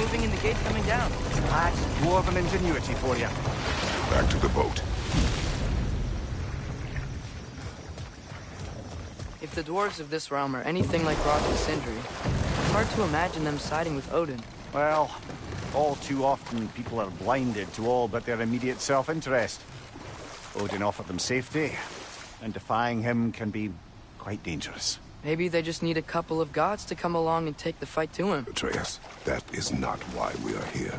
moving and the gate's coming down. That's dwarven ingenuity for you. Back to the boat. If the dwarves of this realm are anything like Rock and Sindri, it's hard to imagine them siding with Odin. Well, all too often people are blinded to all but their immediate self-interest. Odin offered them safety, and defying him can be quite dangerous. Maybe they just need a couple of gods to come along and take the fight to him. Atreus, that is not why we are here.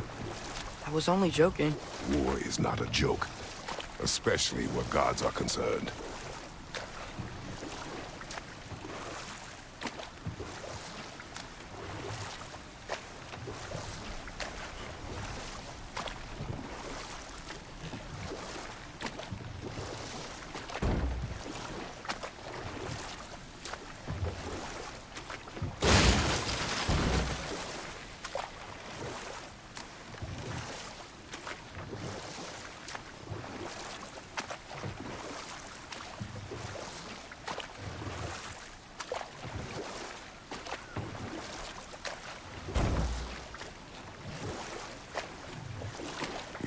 I was only joking. War is not a joke, especially where gods are concerned.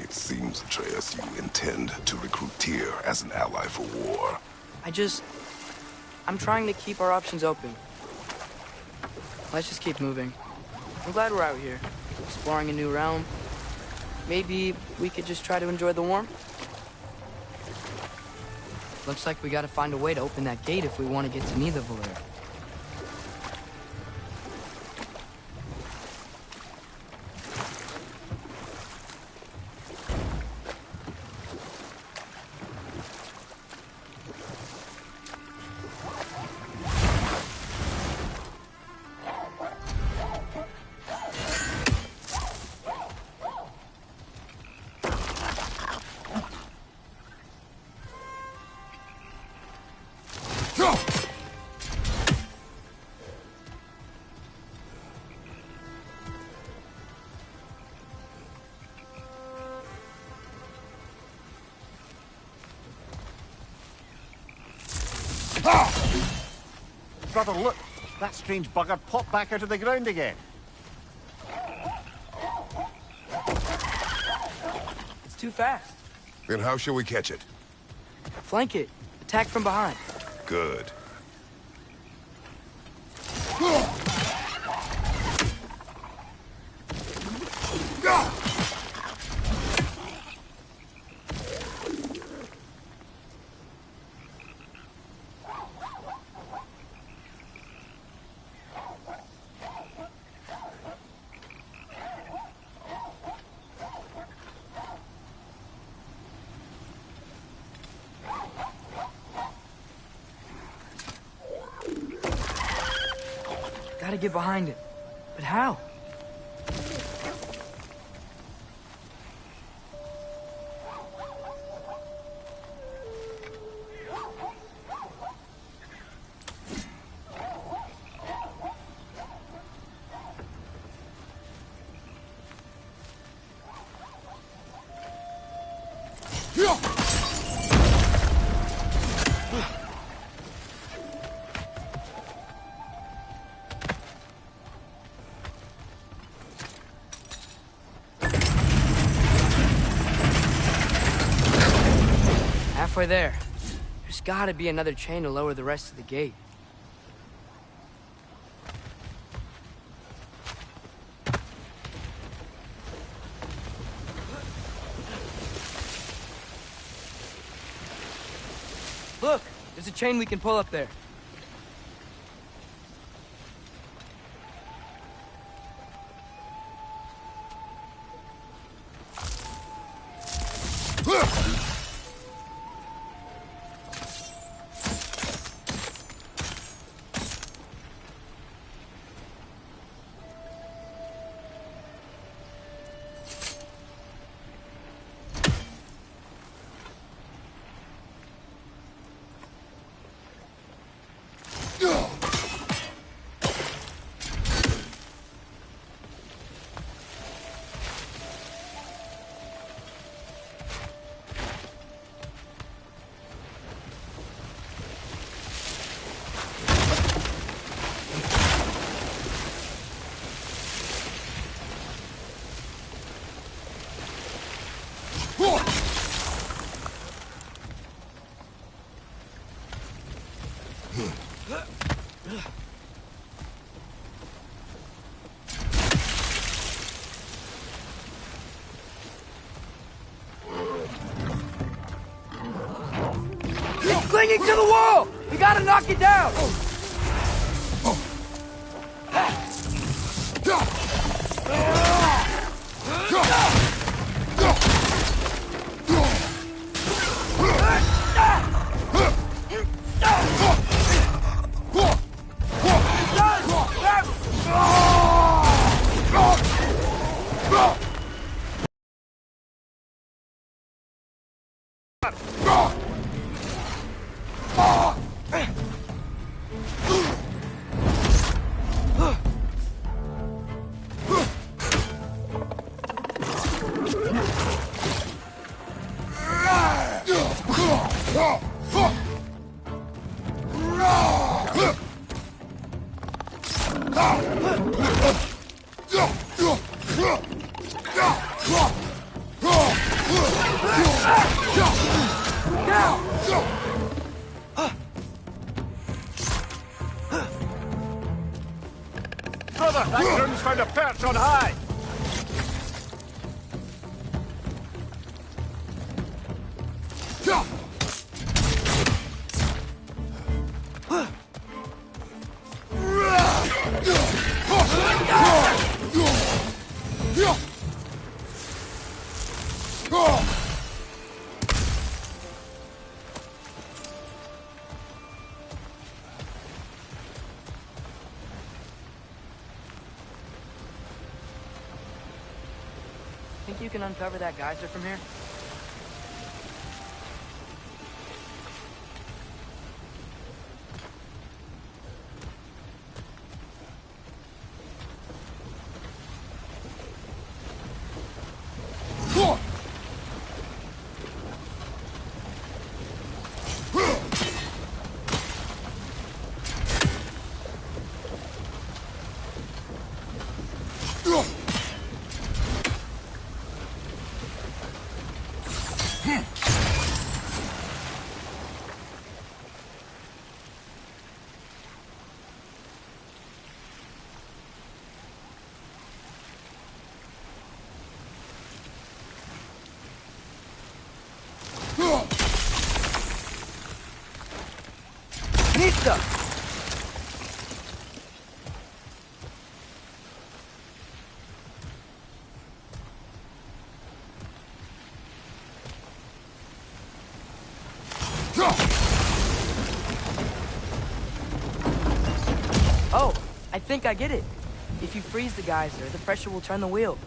Seems, Atreus, you intend to recruit Tyr as an ally for war. I'm trying to keep our options open. Let's just keep moving. I'm glad we're out here, exploring a new realm. Maybe we could just try to enjoy the warmth? Looks like we gotta find a way to open that gate if we want to get to Nidavellir. Brother, look! That strange bugger popped back out of the ground again. It's too fast. Then how shall we catch it? Flank it. Attack from behind. Good. Gotta get behind it. But how? Halfway there. There's gotta be another chain to lower the rest of the gate. Look! There's a chain we can pull up there. clinging to the wall! We gotta knock it down! Brother, that groom's found a perch on high! Think you can uncover that geyser from here? Neat stuff! Oh, I think I get it. If you freeze the geyser, the pressure will turn the wheel.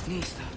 Nista.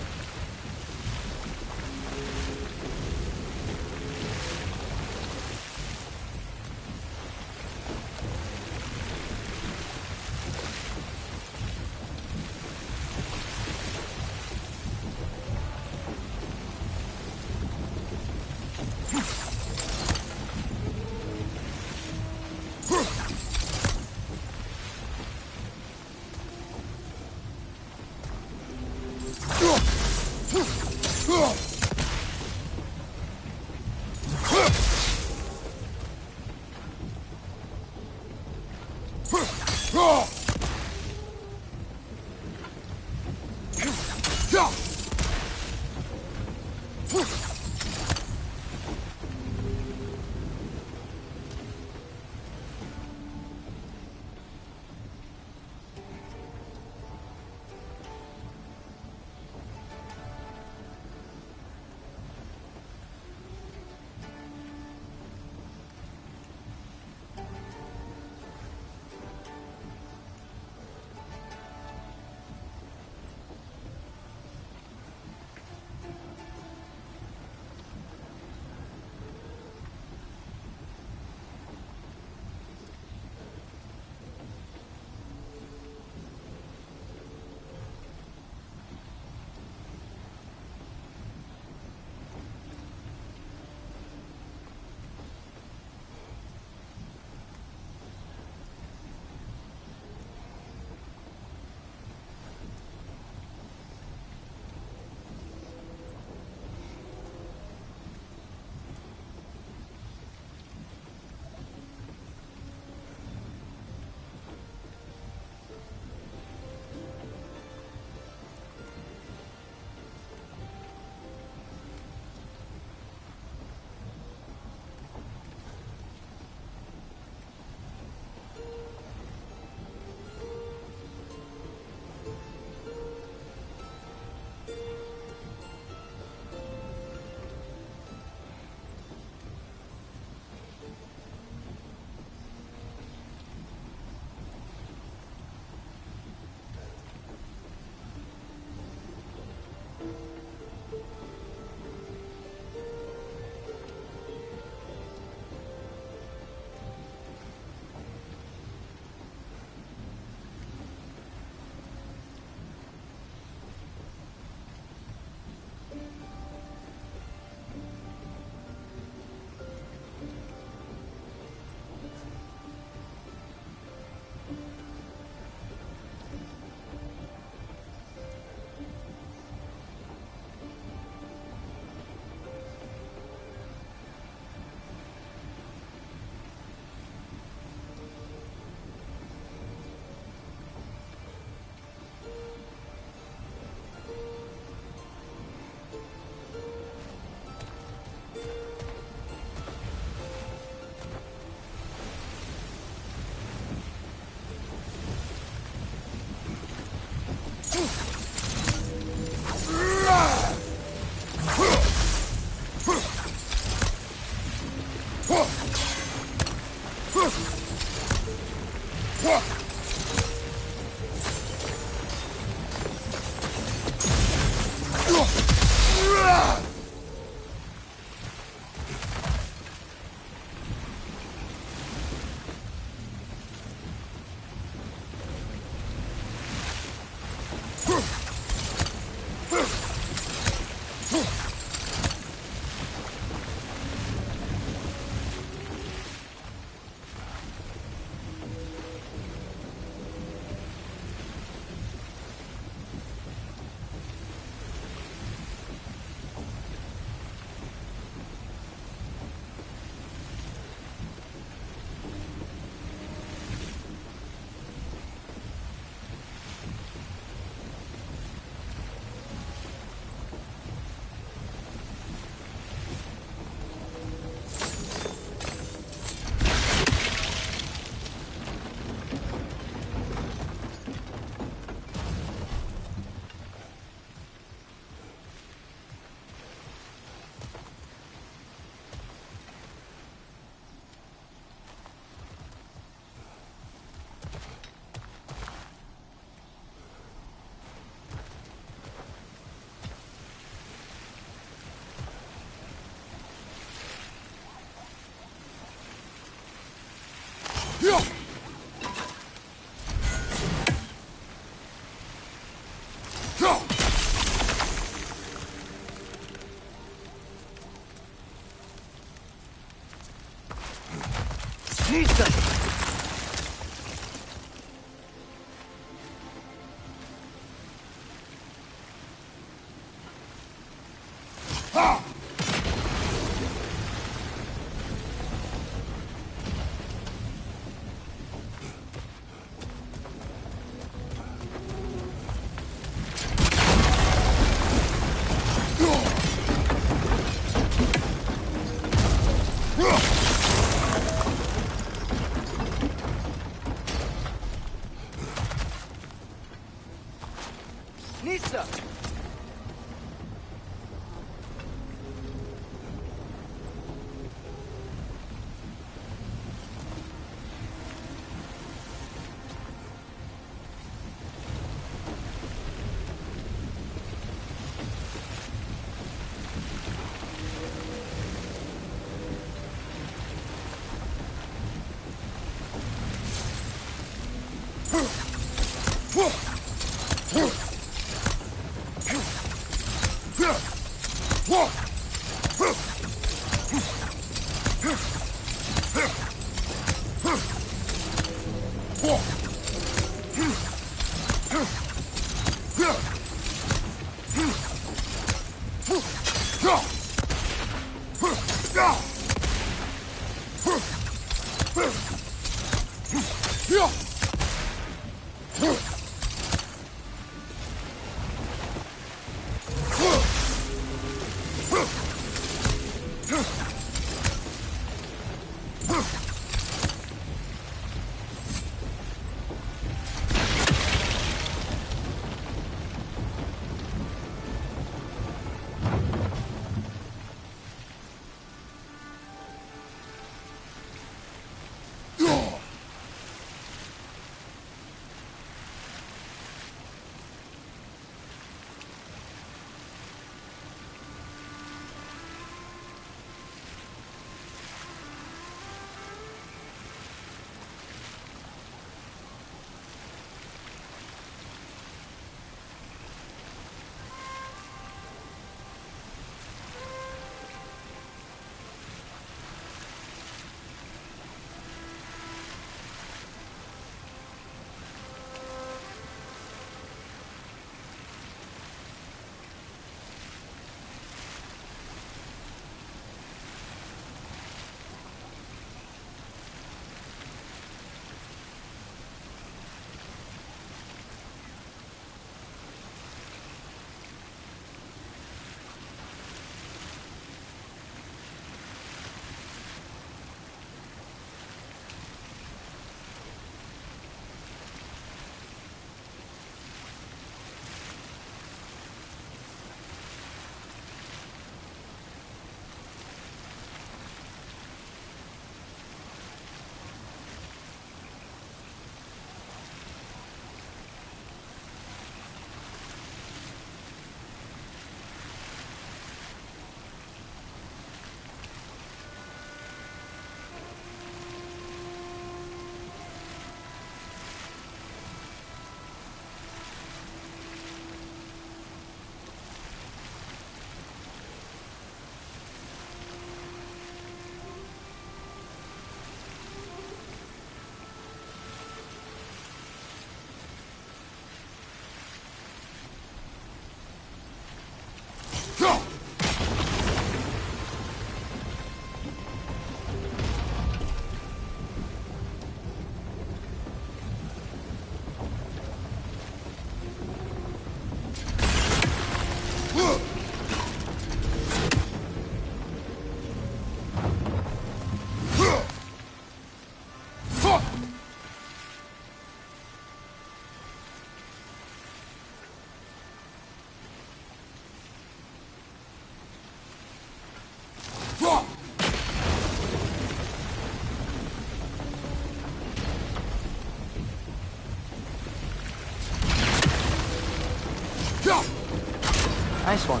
Nice one.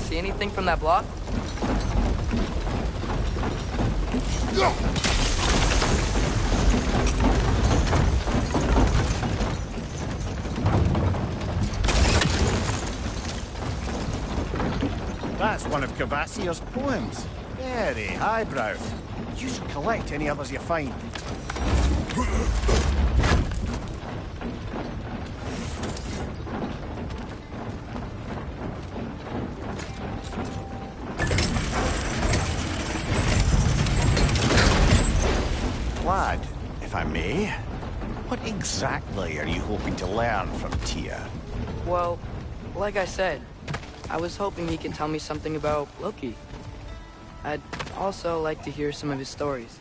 See anything from that block? That's one of Kvasir's poems. Very highbrow. You should collect any others you find. Lad, if I may, what exactly are you hoping to learn from Tyr? Well, like I said, I was hoping he can tell me something about Loki. I'd also like to hear some of his stories.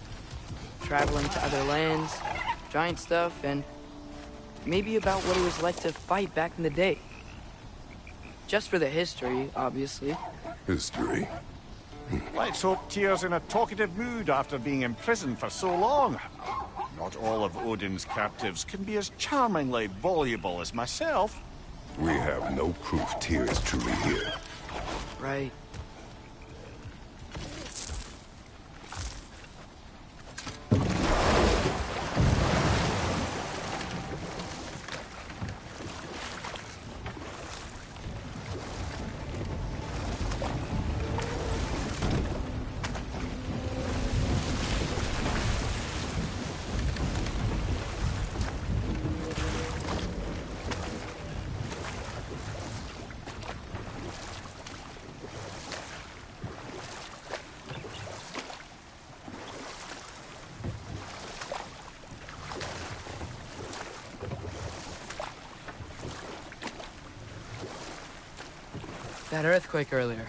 Traveling to other lands, giant stuff, and maybe about what it was like to fight back in the day. Just for the history, obviously. History? Let's hope Tyr's in a talkative mood after being imprisoned for so long. Not all of Odin's captives can be as charmingly voluble as myself. We have no proof Tyr is truly here. Right. That earthquake earlier.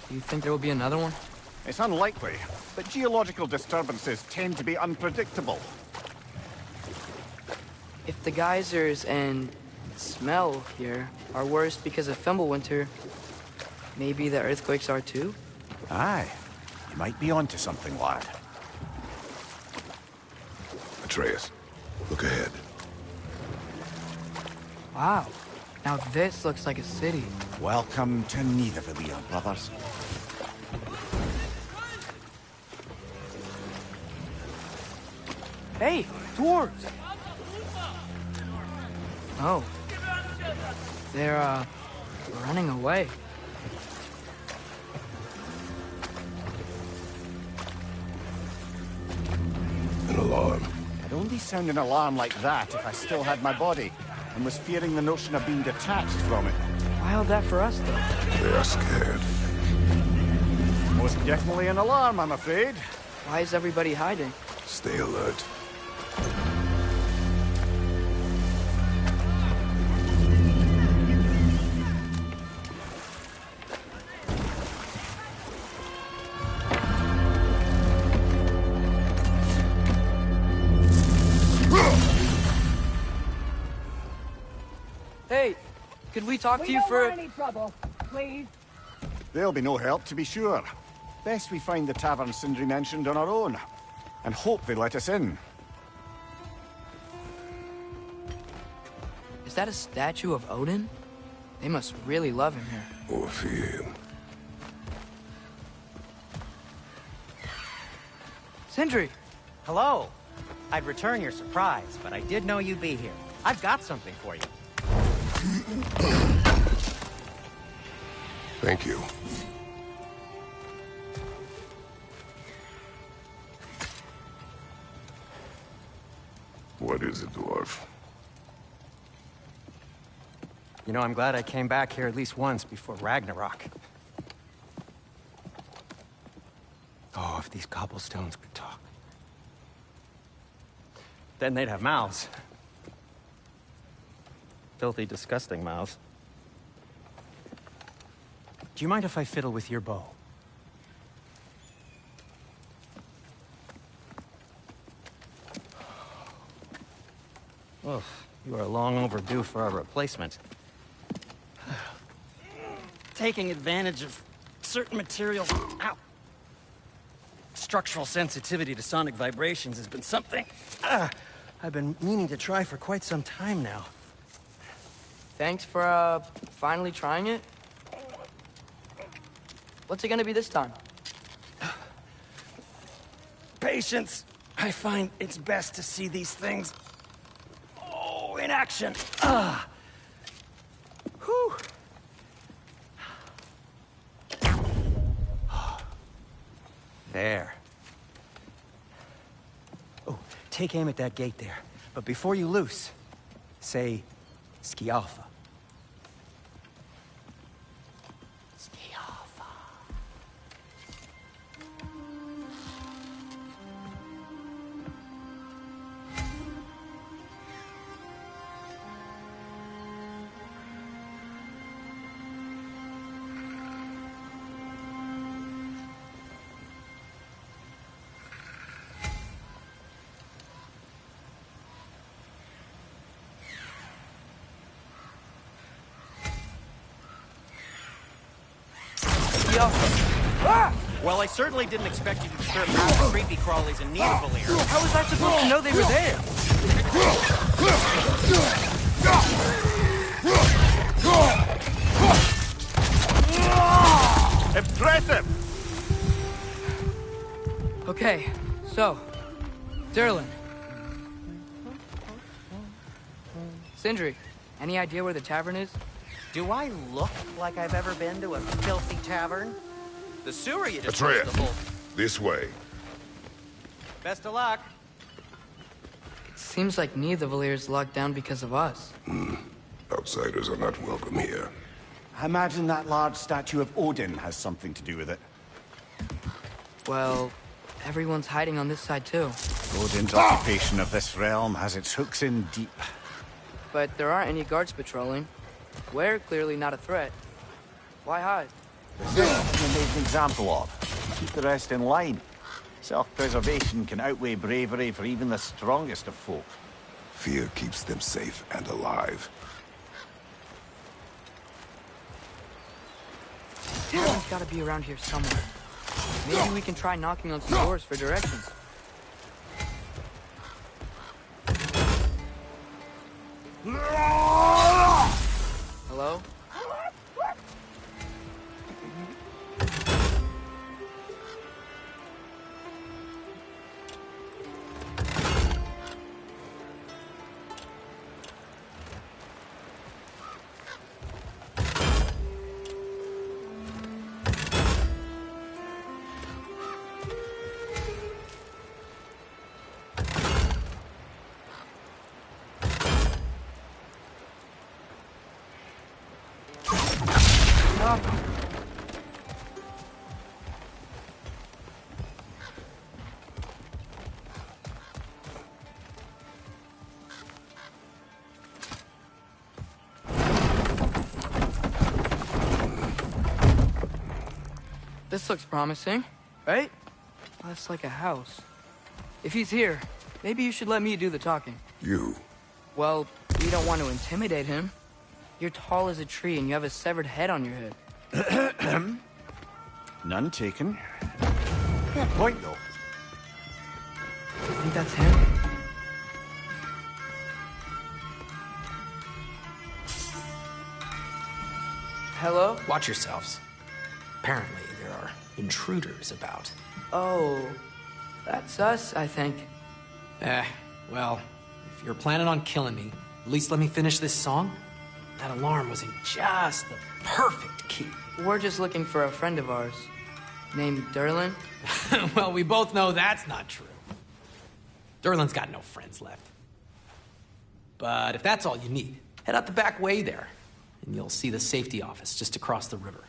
Do you think there will be another one? It's unlikely, but geological disturbances tend to be unpredictable. If the geysers and smell here are worse because of Fimbulwinter, maybe the earthquakes are too? Aye. You might be onto something, lad. Atreus, look ahead. Wow. Now this looks like a city. Welcome to Nidavellir, brothers. Hey, dwarves! Oh. They're, running away. An alarm. I'd only sound an alarm like that if I still had my body, and was fearing the notion of being detached from it. Wild that for us, though. They are scared. Most definitely an alarm, I'm afraid. Why is everybody hiding? Stay alert. Hey, could we talk to you for... We don't want any trouble, please. There'll be no help, to be sure. Best we find the tavern Sindri mentioned on our own, and hope they let us in. Is that a statue of Odin? They must really love him here. Or fear him. Sindri! Hello. I'd return your surprise, but I did know you'd be here. I've got something for you. Thank you. What is it, dwarf? You know, I'm glad I came back here at least once before Ragnarok. Oh, if these cobblestones could talk. Then they'd have mouths. Filthy, disgusting mouths. Do you mind if I fiddle with your bow? Oh, you are long overdue for a replacement. Taking advantage of certain materials. Ow. Structural sensitivity to sonic vibrations has been something I've been meaning to try for quite some time now. Thanks for, finally trying it. What's it gonna be this time? Patience. I find it's best to see these things, in action. Whew. There. Oh, take aim at that gate there. But before you loose, say, Skialfa. Skialfa. Well, I certainly didn't expect you to disturb half the creepy crawlies in Nidavellir. How was I supposed to know they were there? Impressive! Okay, so, Durlin. Sindri, any idea where the tavern is? Do I look like I've ever been to a filthy tavern? The sewer you just Atreus, the whole... this way. Best of luck. It seems like Nidavellir locked down because of us. Outsiders are not welcome here. I imagine that large statue of Odin has something to do with it. Well, everyone's hiding on this side too. Odin's occupation of this realm has its hooks in deep. But there aren't any guards patrolling. We're clearly not a threat. Why hide? You're made an example of. Keep the rest in line. Self-preservation can outweigh bravery for even the strongest of folk. Fear keeps them safe and alive. Tavern's gotta be around here somewhere. Maybe we can try knocking on some doors for directions. Hello? This looks promising, right? That's like a house. If he's here, maybe you should let me do the talking. You? Well, we don't want to intimidate him. You're tall as a tree and you have a severed head on your head. None taken. Fair point, though. I think that's him. watch yourselves. Apparently, there are intruders about. Oh, that's us, I think. Well, if you're planning on killing me, at least let me finish this song. That alarm was in just the perfect key. We're just looking for a friend of ours, named Durlin. Well, we both know that's not true. Durlin's got no friends left. But if that's all you need, head out the back way there, and you'll see the safety office just across the river.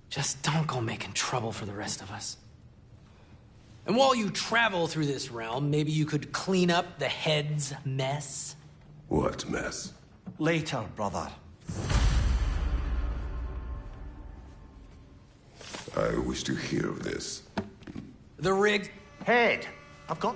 Just don't go making trouble for the rest of us. And while you travel through this realm, maybe you could clean up the head's mess? What mess? Later, brother. I wish to hear of this. The rig. Head! I've got...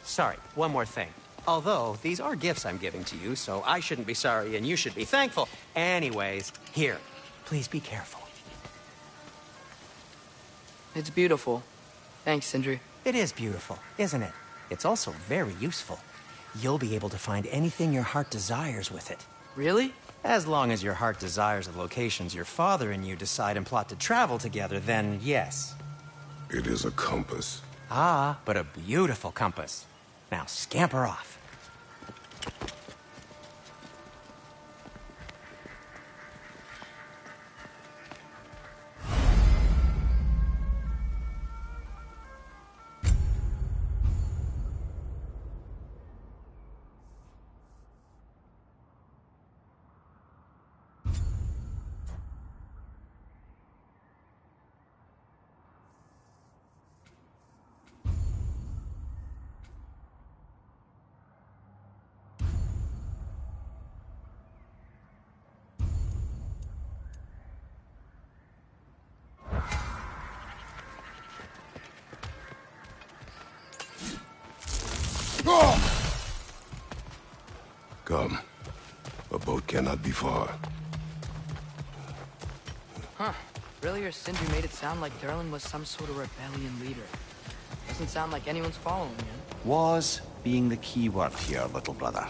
Sorry, one more thing. Although, these are gifts I'm giving to you, so I shouldn't be sorry and you should be thankful. Anyways, here, please be careful. It's beautiful. Thanks, Sindri. It is beautiful, isn't it? It's also very useful. You'll be able to find anything your heart desires with it. Really? As long as your heart desires the locations your father and you decide and plot to travel together, then yes. It is a compass. Ah, but a beautiful compass. Now scamper off. Come. A boat cannot be far. Huh. Earlier, Sindri made it sound like Durlin was some sort of rebellion leader. Doesn't sound like anyone's following him. Was being the key word here, little brother.